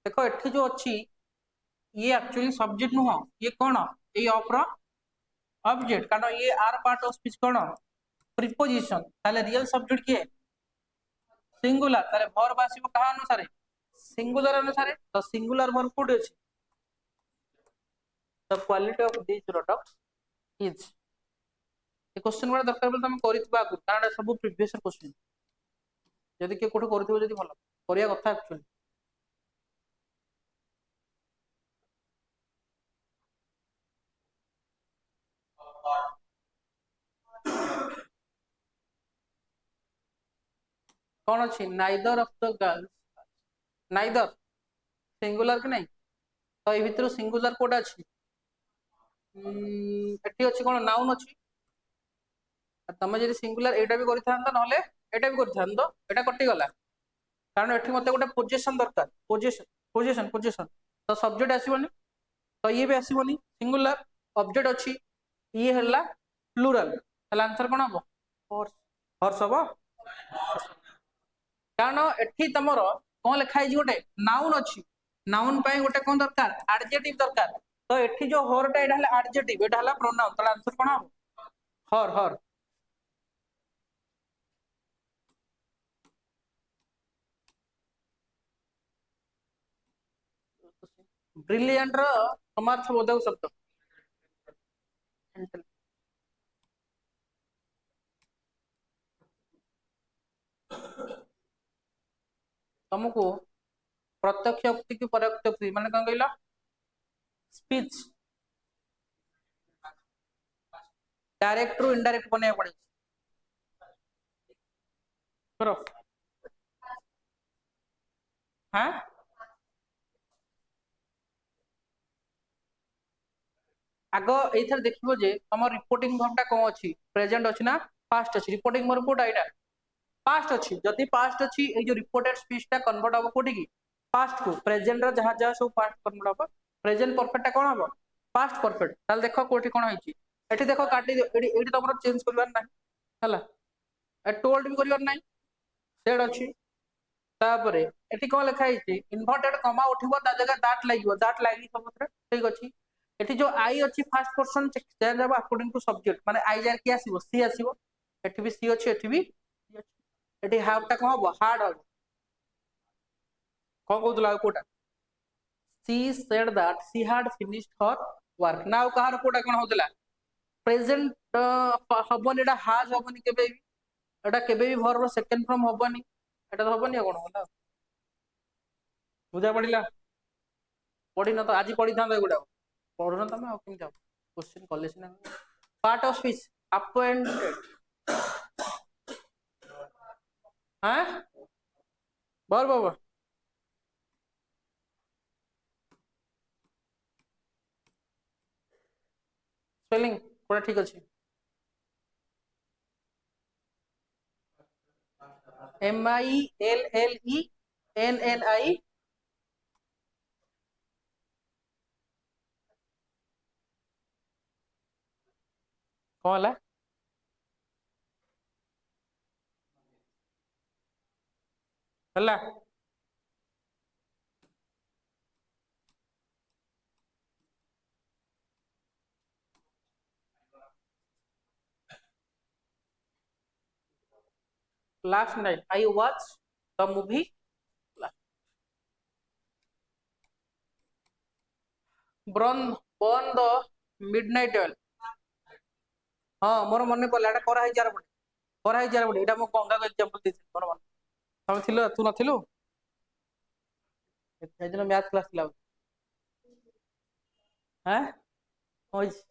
देखो एठी जो अच्छी ये एक्चुअली सब्जेक्ट नुह ये कौन ये ऑफ ऑब्जेक्ट कारण ये आर पार्ट ऑफ स्पीच कौन प्रीपोजिशन ताले रियल सब्जेक्ट किए सिंगुलर ताले वर्ब आसीबो कहा अनुसार सिंगुलर अनुसार तो सिंगुलर वर्ब कोड अछि the quality of this product is ये क्वेश्चन बड़ा दरकार बोल तुम करितबा आगु कारण सब प्रीवियस क्वेश्चन जदि के कोठे करथिबो जदि भलो करिया कथा एक्चुअली कौन अच्छी neither of the girls neither singular कि नहीं तो ये भितर सिंगुलर कोटा अच्छी एटी अच्छी कौन नाउन अच्छी तुम जब सिंगुलर एटा भी करता ना एटा भी करता एटा कटिगला कारण एटी मत गोटे पोजिशन दरकार पोजिशन पोजिशन पोजिशन तो सब्जेक्ट आसबनी तो ये भी आसबनी सिंगुलर ऑब्जेक्ट अच्छी ये है प्लूराल आंसर कौन हम हॉर्स हॉर्स हम कारण एठी तमर कौन लिखाई गोटे नाउन अच्छी नाउन पे गोटे कौन दरकार एडजेक्टिव दरकार तो एठी जो हरटा एटा है एडजेक्टिव एटा है प्रोनाउन तो आंसर कौन हम हर हर ब्रिलियंट रो समार्थ बोधक शब्द तुमको प्रत्यक्ष उक्ति की परोक्ष उक्ति माने कौन कहला स्पीच डायरेक्ट रु इनडायरेक्ट बने पड़े करो हाँ आग एथर देखिबो जे तुम रिपोर्टिंग वर्बटा कौन अछि प्रेजेंट अछि ना पास्ट अछि रिपोर्टिंग वर्ब कोटा एटा पास्ट अछि जदि पास्ट अछि ए जो रिपोर्टेड स्पीचटा कन्वर्ट हो कोठी की पास्ट को प्रेजेंट रो जहां जहां सब पास्ट कन्वर्ट हो प्रेजेंट परफेक्टटा कोन हो पास्ट परफेक्ट ताल देखो कोठी कोन होइछि एठी देखो काटी एठी एठी तमरो चेंज करबार नाही हला ए टोल्ड भी करबार नाही सेड अछि तापरे एठी कोन लिखा हिछि इन्वर्टेड कमा उठिबो ता जगह दैट लागी सबथरे ठीक अछि एठी जो आई अछि फर्स्ट पर्सन चेंज हो अकॉर्डिंग टू सब्जेक्ट माने आई जार की आसीबो सी आसीबो एठी भी सी अछि एठी भी C अछि एठी हाफ टा कोन हो हार्ड हो कोन कहउतला Kota she said that she had finished her work now कहार कोटा कोन होतला प्रेजेंट हबनी एटा हाज हबनी केबे भी एटा केबे भी वर्ब रो सेकंड फॉर्म हबनी एटा तो हबनी कोन होला बुझा पड़िला पढ़ी न तो आज पढ़ी था एगुड़ा पढ़ु न तमे आ केम जाओ क्वेश्चन कॉलेज ना पार्ट ऑफ स्पीच अपॉइंटेड हां बर बाबा स्पेलिंग पूरा ठीक अछि MILLENNI कौन होला हला last night I watched the movie burn the midnight oil हाँ मोर मन पड़ला एटा करा जार बडे करा जार बडे एटा मो गंगा को एग्जांपल देछि मोर मन तमे थिलो तू नथिलु ए दिन मैथ क्लास थिला हैं होइछ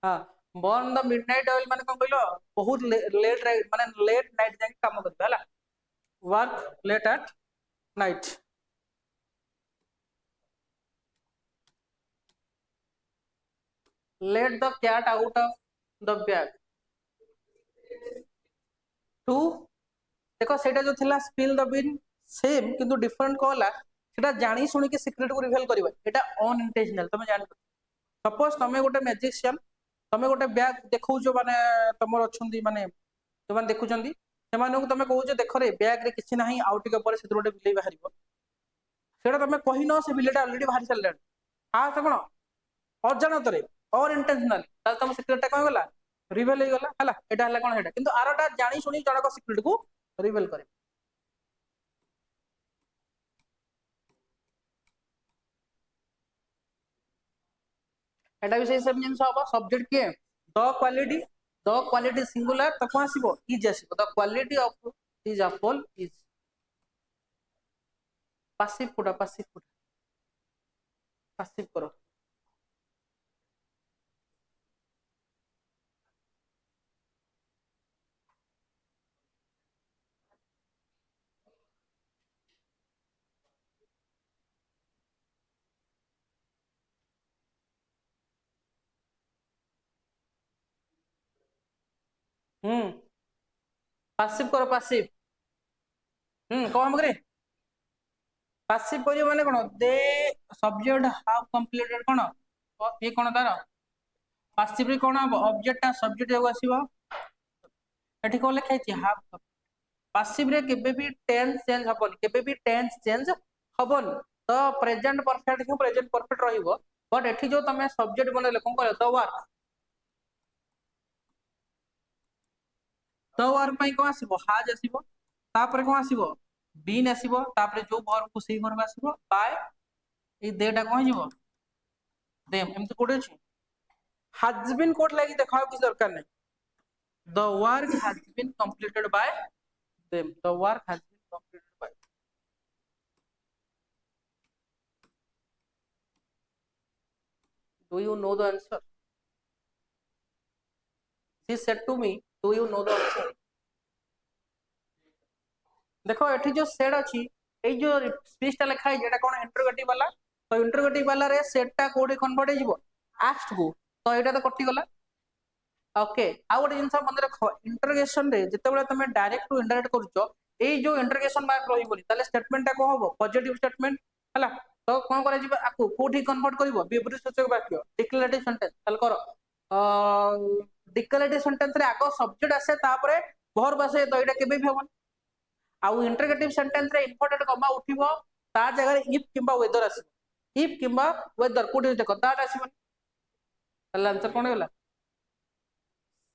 हाँ बर्न द मिडनाइट ऑयल माने कोन कहलो बहुत लेट माने लेट नाइट जाके काम करबे हला work late at night let the cat out of the bag टू देखो सेटा जो थिला स्पिल द बिन सेम किंतु डिफरेंट कहला सेटा जानी सुनी के सीक्रेट को रिवील करबा एटा अनइंटेंशनल तमे जानि सपोज तमे गोटे मैजिशियन तमे गोटे बैग देखौ जो माने तमर अछंदी माने जो माने देखुचंदी सेमानकु तमे कहू जे देखो रे बैग रे किछि नाही आउट के पर से गोटे बिलेई बाहरिबो सेटा तमे कहिनो से बिलेटा ऑलरेडी बाहरी चललेन आ त कोन अजानतरे और इंटेंशनल ताल तम सीक्रेटटा कौन गला रिवील हो गला हला एटा हला कोन हेटा किंतु आरटा जानी सुनी जनक सीक्रेट को रिवील करे एटा भी सेम जिंस हबो सब्जेक्ट के द क्वालिटी सिंगुलर त कोन आसीबो इज आसीबो the quality of is apple is passive करो पासिव करो पासिव कौन हम करे पासिव करियो माने कोन दे सब्जेक्ट हाव कंप्लीटेड कोन ये कोन तार पासिव रे कोन हम ऑब्जेक्ट ता सब्जेक्ट जो आसीबो एठी कोन लिखा है हाव पासिव रे केबे भी टेंस चेंज हबन केबे भी टेंस चेंज हबन तो प्रेजेंट परफेक्ट को प्रेजेंट परफेक्ट रहिबो बट एठी जो तमे सब्जेक्ट बनेले कोन करे द वर्क पई कोन आसीबो हाज आसीबो तापर कोन आसीबो बीन आसीबो तापर जो वर्ब को सेही वर्ब आसीबो बाय ए देटा कोन जीवो देम एमति कोडे छी हैज बीन कोड लागि देखाओ किछ दरकार नै the work has been completed by them the work has been completed by do you know the answer she said to me do you know the answer देखो एठी जो सेड अछि ए जो स्पीच ता लिखा है जेटा कोन इंटरोगेटिव वाला तो इंटरोगेटिव वाला रे सेड ता कोडे कन्वर्ट हो जिवो आस्क्ड को तो एटा तो कटि गला ओके आ गोटे जिनस मन रख इंटरोगेशन रे जते बेले तमे डायरेक्ट टू इनडायरेक्ट करूचो ए जो इंटरोगेशन मार्क रही बोली ताले स्टेटमेंट ता को हबो पॉजिटिव स्टेटमेंट हला तो कोन करे जिबा आकु कोठी कन्वर्ट करबो विपरीत सूचक वाक्य डिक्लेरेटिव सेंटेंस चल करो डिक्लेरेटिव सेंटेंस रे आगो सब्जेक्ट आसे तापरे वर्ब आसे तो एटा केबे भी हबन आउ इंटरोगेटिव सेंटेंस रे इंपोर्टेंट कमा उठिबो ता जगह इफ किबा वेदर आसी इफ किबा वेदर कोठी देखो ताट आसीबन हला आंसर कोन होला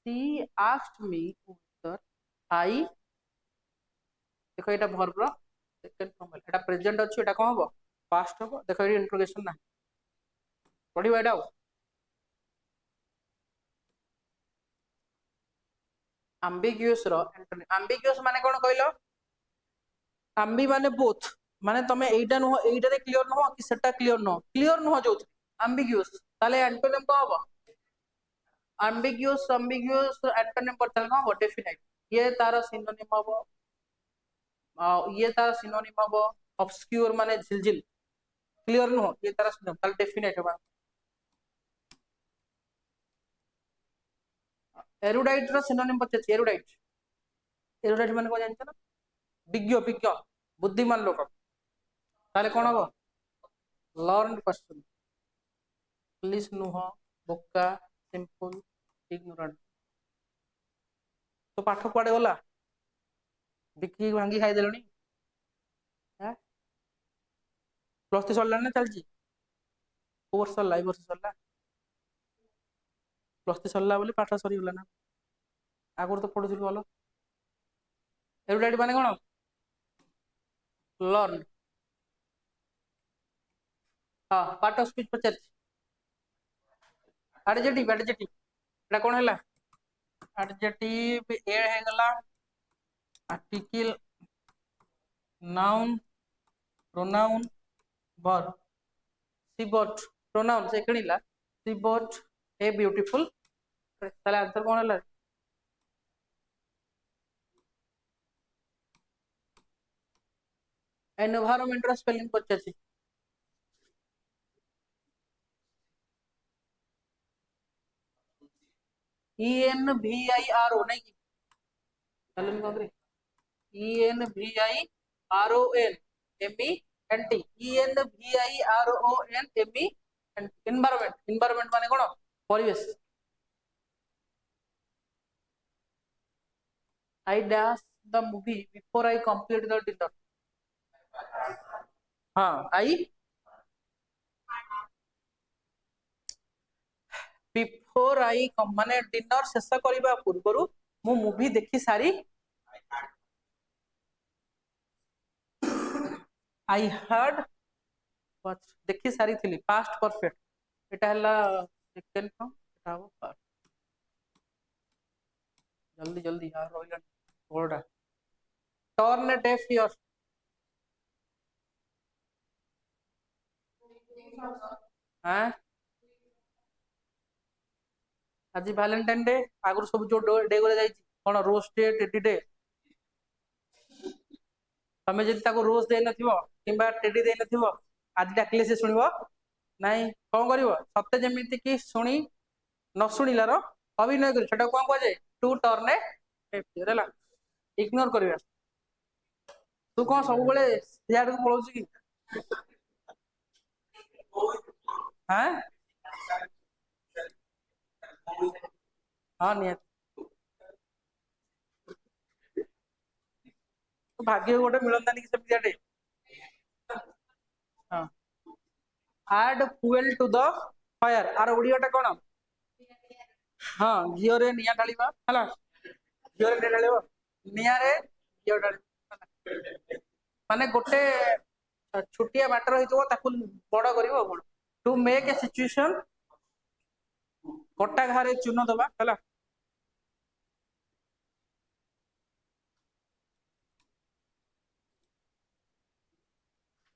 she asked me whether I देखो एटा वर्ब रो सेकंड फॉर्म एटा प्रेजेंट अछि एटा कोन हबो पास्ट हबो देखो एटी इंटरोगेशन ना पढिबा एटा ambiguous रो एंटोनी ambiguous माने कोन कहलो ambi माने बोथ माने तमे एटा न एटा रे क्लियर न हो कि सेटा क्लियर न हो जो ambiguous ताले एंटोनिम को हबो ambiguous एंटोनिम पर चल को डेफिनाइट ये तार सिनोनिम हबो ये तार सिनोनिम हबो ऑब्सक्यूर माने झिलझिल क्लियर न हो ये तार सिनोनिम ताले डेफिनाइट हबा एरुडाइट रो सिनोनिम पचे एरुडाइट माने को जानछ ना विज्ञ बुद्धिमान लोक ताले कोन हबो लर्न पर्सन प्लीज नुह बोका सिंपल इग्नोरेंट तो पाठ कुआडे गला बिकी भांगी खाई देलनी हैं प्लस 3 सरला ना चलजी कोर्स सरला ई वर्ष सरला प्लस 3 सरला बोली पाठ सरी गला ना आगुर तो पढुছিল बोलो एरुडाइट माने कोन लर्न हां पार्ट ऑफ स्पीच पचर एडजेक्टिव एटा कोन हला एडजेक्टिव ए हे गला article noun pronoun verb see but pronoun से कणिला सी बट ए ब्यूटीफुल ताले आंसर कोन हला एनवायरनमेंट रो स्पेलिंग पचासी ENVIRO नहीं की चलो मैं कह ENVIRON MENT ENVIRON एनवायरनमेंट माने कोन परिवेश I dash the movie before I complete the dinner हाँ I बिफोर आई माने डिनर शेष करबा पूर्वरु मु मूवी देखि सारी आई हर्ड वॉच देखि सारी थिली पास्ट परफेक्ट एटा हला सेकंड फॉर्म एटा हो पास्ट जल्दी यार रोइला बोर्डा टर्न ए डेफ हियर हां आज वैलेंटाइन डे आगुर सब जो डे गोले जाई कोन रोज डे टेडी डे तमे जदि ताको रोज दे नथिबो किबा टेडी दे नथिबो आज डाकले से सुनिबो नाही कोन करिवो सत्य जेमिति कि सुनी न सुनिलार अभिनय करी छटा कोन को जाय टू टर्न ए फेयर है इग्नोर करिया तू कौन सब बेले सियाड़ को पळौछ कि हां हां निया तो भाग्य गोटे मिलंतानी कि सब दियाटे हां add fuel to the fire आर ओडियाटा कोन हां घियो रे निया ढालिबा हला घियो रे निया ढालिबा निया रे घियो ढालिबा माने गोटे छुटिया मैटर होइतो ताकू बड़ करिवो कोन टू मेक ए सिचुएशन कटा घारे चून दबा हला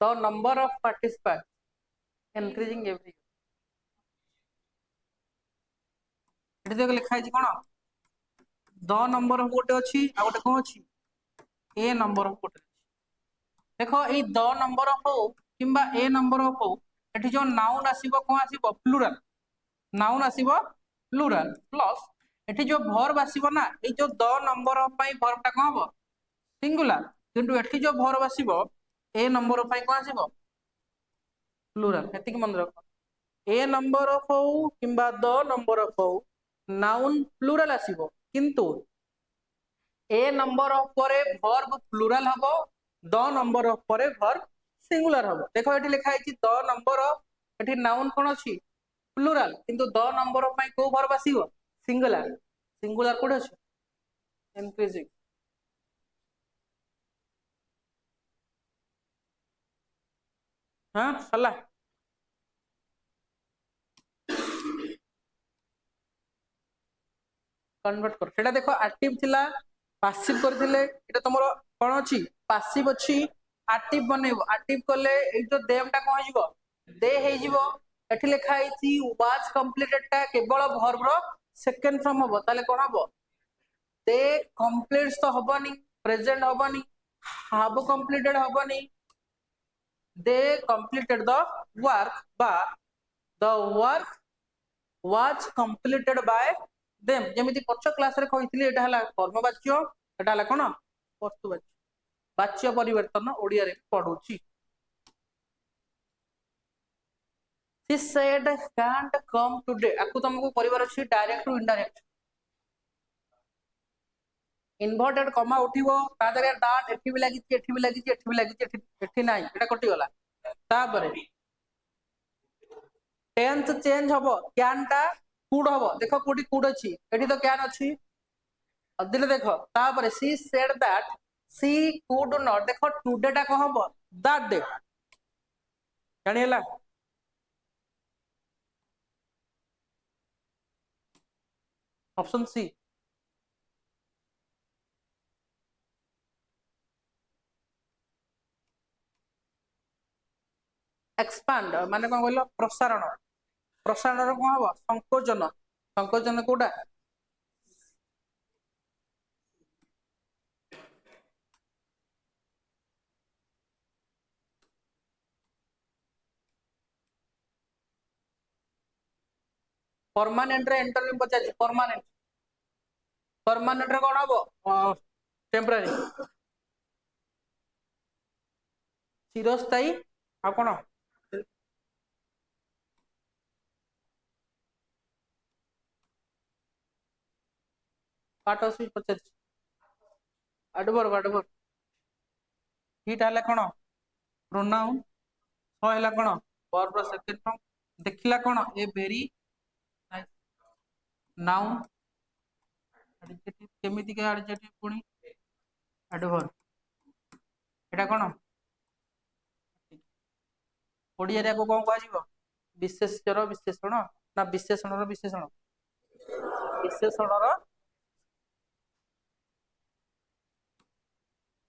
the number of participants increasing every year एठी देख लिखा है कोन द नंबर ऑफ गोटे अछि आ गोटे कोन अछि ए नंबर ऑफ गोटे देखो ए द नंबर ऑफ हो किंबा ए नंबर ऑफ हो एठी जो नाउन आसीबो कोन आसीबो प्लुरल नाउन आसीबो प्लुरल प्लस एठी जो वर्ब आसीबो ना ए जो द नंबर ऑफ पई वर्ब टा कोन हो सिंगुलर किंतु एठी जो वर्ब आसीबो ए नंबर ऑफ पई कोन आसीबो प्लुरल एति कि मन रखो ए नंबर ऑफ हो किंबा द नंबर ऑफ हो नाउन प्लुरल आसीबो किंतु ए नंबर ऑफ परे वर्ब प्लुरल हबो द नंबर ऑफ परे वर्ब सिंगुलर हबो देखो एठी लिखा है द नंबर ऑफ एठी नाउन कोन अछि प्लुरल किंतु द नंबर ऑफ पई को वर्ब आसीबो सिंगुलर सिंगुलर कोड अछि इंक्रीजिंग हां सला कन्वर्ट कर सेटा देखो एक्टिव थिला पासिव करथिले एटा तमरो कोन अछि पासिव अछि एक्टिव बनेबो एक्टिव करले ए जो देमटा कोन हिजबो दे हेजिबो एठी लिखा आइछि वाज कंप्लीटेड टा केवल वर्ब रो सेकंड फॉर्म हबो ताले कोन हबो दे कंप्लीट्स तो हबोनी प्रेजेंट हबोनी हैव कंप्लीटेड हबोनी दे कंप्लीटेड द वर्क बा the work was completed by them जेमिति पछ क्लास रे कहितली एटा हला कर्मवाच्य एटा हला कोन वस्तुवाच्य वाच्य परिवर्तन ओडिया रे पढुची she said can't come today आकु तुमको परिवार अछि डायरेक्ट टू इनडायरेक्ट इन्वर्टेड कमा उठिबो ता देरे डाट एठी भी लागि एठी भी लागि एठी भी लागि एठी नाही एटा कटि गला ता परे टेंथ चेंज हबो कैन टा कुड हबो देखो कोडी कुड अछि एठी तो कैन अछि अदिले देखो ता परे she said that she could not देखो टुडे टा को हबो दैट डे जानि हला ऑप्शन सी एक्सपांड माने कोन कहलो प्रसारण प्रसारण कोन हबो संकोचन संकोचन कोडा परमानेंट रे एंटरनेम पचाछि परमानेंट परमानेंट रे कोन हबो टेम्पररी चिरस्थायी आ कोन पाटोसी पचाछि एडवर्ब हिट हला कोन प्रोनाउन हो हला कोन वर्ब रो सेकंड फॉर्म देखिला कोन ए वेरी नाउन एडजेक्टिव केमिति के एडजेक्टिव पुनी एडवर्ब एटा कोन ओडिया रे को कोन कहजिबो विशेष्यर विशेषण ना विशेषणर विशेषण विशेषणर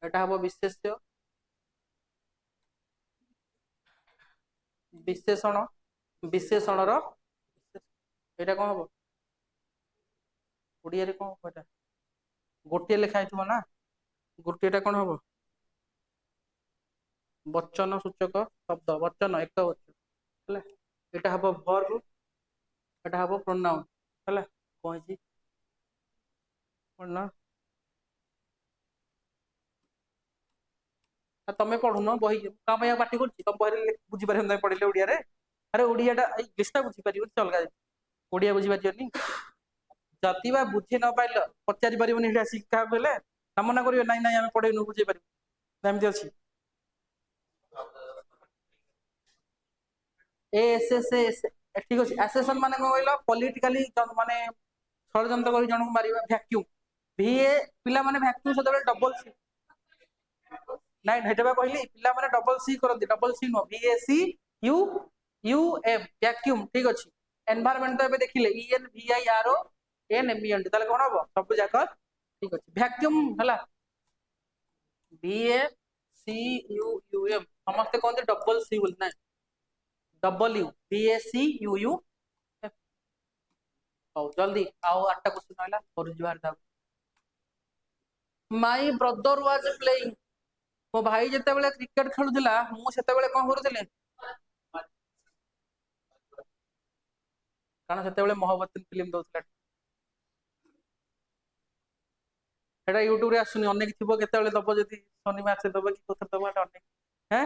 एटा हबो विशेष्य विशेषण विशेषणर एटा कोन हबो ओडिया रे कोन कहटा गोटे लेखा हितबो ना गोटेटा कोन हबो वचन सूचक शब्द वचन एक वचन हला एटा हबो वर्ब एटा हबो प्रोनाउन हला कहछि पढ़ना तमें पढ़ुन बही क्या पार्टी कर तुम बही बुझीपार तुम पढ़े ओडिया अरे ओडियाटा इंग्लीशटा बुझीपार अलग ओडिया बुझीपार जदि बा बुझी न पाइल पचारि पारे क्या बोले ना मना करेंगे नाई नाई आम पढ़ेनु बुझे पार एमती अच्छी ठीक अच्छे आसेसन मान कौन कहल पॉलिटिकली माने षड्यंत्र कर जन को मारिबा भैक्यूम भीए पिला माने भैक्यूम सदा डबल सी नाइन हेटबा कहली पिला माने डबल सी करती double C no VAC U U M vacuum ठीक अच्छे एनवायरमेंट तो एबे देखिले ENVIRONMENT ताले कोन हबो सब जाक ठीक अच्छे वैक्यूम हला VACUUM समस्ते कहते डबल सी बोल ना डबल यू VACUU हौ जल्दी आओ 8टा क्वेश्चन आइला और जुहार दाव माय ब्रदर वाज प्लेइंग मो भाई जते बेले क्रिकेट खेलुदिला मु सेते बेले कोन करूथिले कारण सेते बेले मोहब्बत फिल्म दउथला एटा यूट्यूब रे आसुनी अनेक थिबो केते बेले दबो जदी शनि मैच दबो कि कोथर दबो एटा अनेक हैं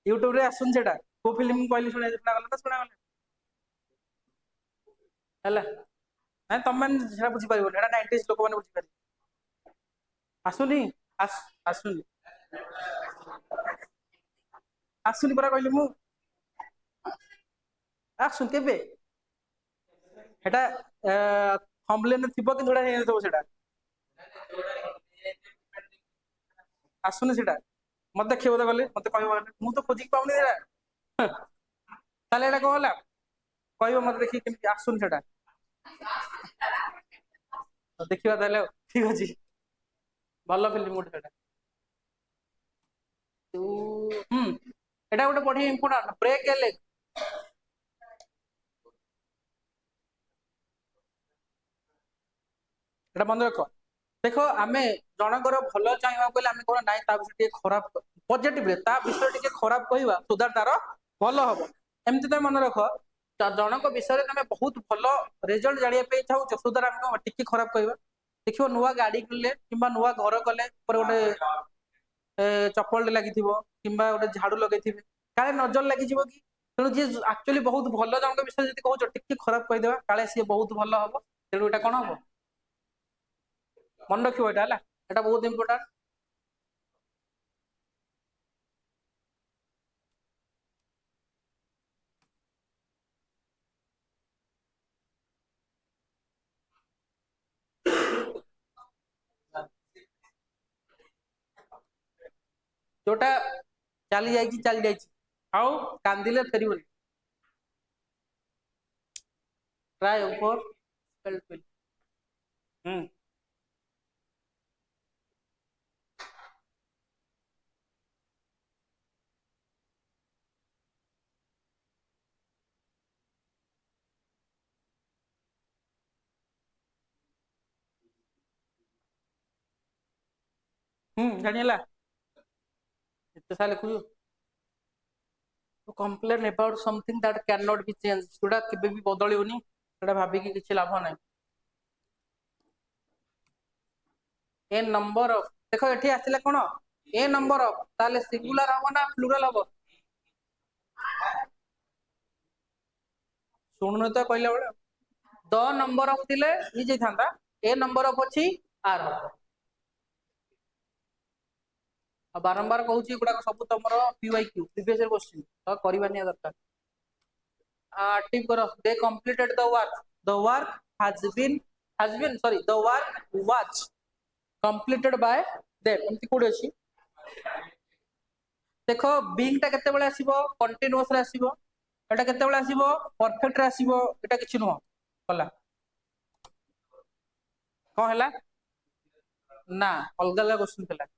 यूट्यूब रे आसुन सेटा को फिल्म कहली सुना गला तो सुना गला हला नहीं तुम मैंने सेटा बुझी पारिबो एटा 90s लोक माने बुझी पारि आसुनी आसुनी आसुनी परा कहली मु आसुन केबे एटा थंबनेल थिबो कि थोड़ा हे दबो सेटा आसुनी सेटा मत देखियो तो गले मत कहबो मु तो खोजी पाउनी एटा ताले एटा कहला कहबो मत देखि केमति आसुनी सेटा देखिबा ताले ठीक अछि भलो फिल्म मोड सेटा एटा गोटे बढ़िया इंपोर्टेंट ब्रेक ए लेग एटा मन रख देखो आमे जनकर भल चाहिए बोले आमे कोन नाइ ता विषय खराब पॉजिटिव रे ता विषय टिके खराब कहबा सुधार तार भल हबो एमति त मन रख जनक विषय तमे बहुत भल रिजल्ट जानिया पे चाहू सुधार आमे टिके खराब कहबा देखियो नुवा गाड़ी किनले किबा नुवा घर कले पर गोटे चप्पल लगी किंबा गोटे झाड़ू लगे काले नजर लगी कि तेणु जी एक्चुअली बहुत भल जनक विषय जब कह टिके खराब कहीदेवा काले सी बहुत भल हम तेणु एटा कौन हम मन रखियो एटा बहुत इंपोर्टेंट जोटा चली जाई आउ कांदिले फेरिबनी ट्राई ओवर सेल्फ जानिला एते साल लिखु to complain about something that cannot be changed जोटा केबे भी बदलियोनी सेटा भाबी कि किछि लाभ नै ए नंबर ऑफ देखो एठी आसिले कोन ए नंबर ऑफ ताले सिंगुलर हबो ना प्लुरल हबो सुनुन तो कहले बडा द नंबर ऑफ थिले इ जे थांदा ए नंबर ऑफ अछि आर बारंबार कहूँ गुड़ा सब तुम PYQ प्रीवियस ईयर क्वेश्चन तो करवा दरकार एक्टिव करो they completed the work has been sorry the work was completed by them एमती कोड अछि देखो बीइंग टा केते बेले आसीबो कंटीन्यूअस रे आसीबो एटा केते बेले आसीबो परफेक्ट रे आसीबो एटा किछि नुह होला कोन हला ना अलग अलग क्वेश्चन थला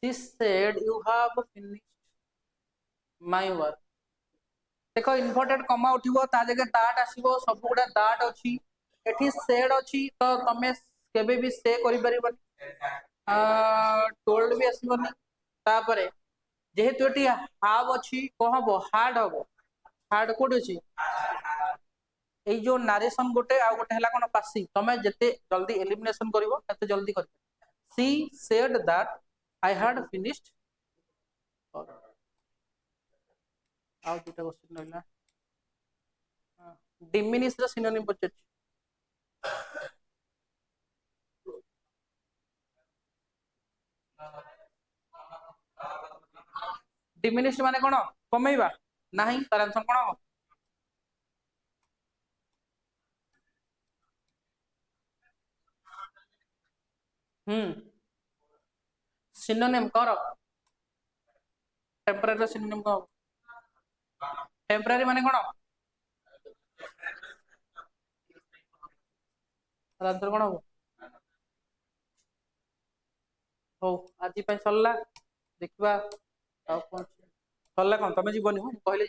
she said you have finished my work देखो इम्पोर्टेंट कमा उठिबो ता जगह दैट आसीबो सब गुडा दैट अछि एठी सेड अछि तो तमे केबे भी से करि परिबनी टोल्ड भी आसीबनी तापरे जेहेतु एठी हाव अछि कहबो हार्ड हबो हार्ड कोड अछि एई जो नारेशन गोटे आ गोटे हला कोन पासिव तमे जते जल्दी एलिमिनेशन करिवो तते जल्दी कर she said that I had finished आउ दुटा क्वेश्चन रहला डिमिनिश द सिनोनिम पचछ डिमिनिश माने कोन कमेइबा नाही तार आंसर कोन हो सिनोनिम कर टेम्पररी सिनोनिम को टेम्पररी माने कोन तार आंसर कोन हो हो आज सरला देखा सरला कौन तुम जीवन कहले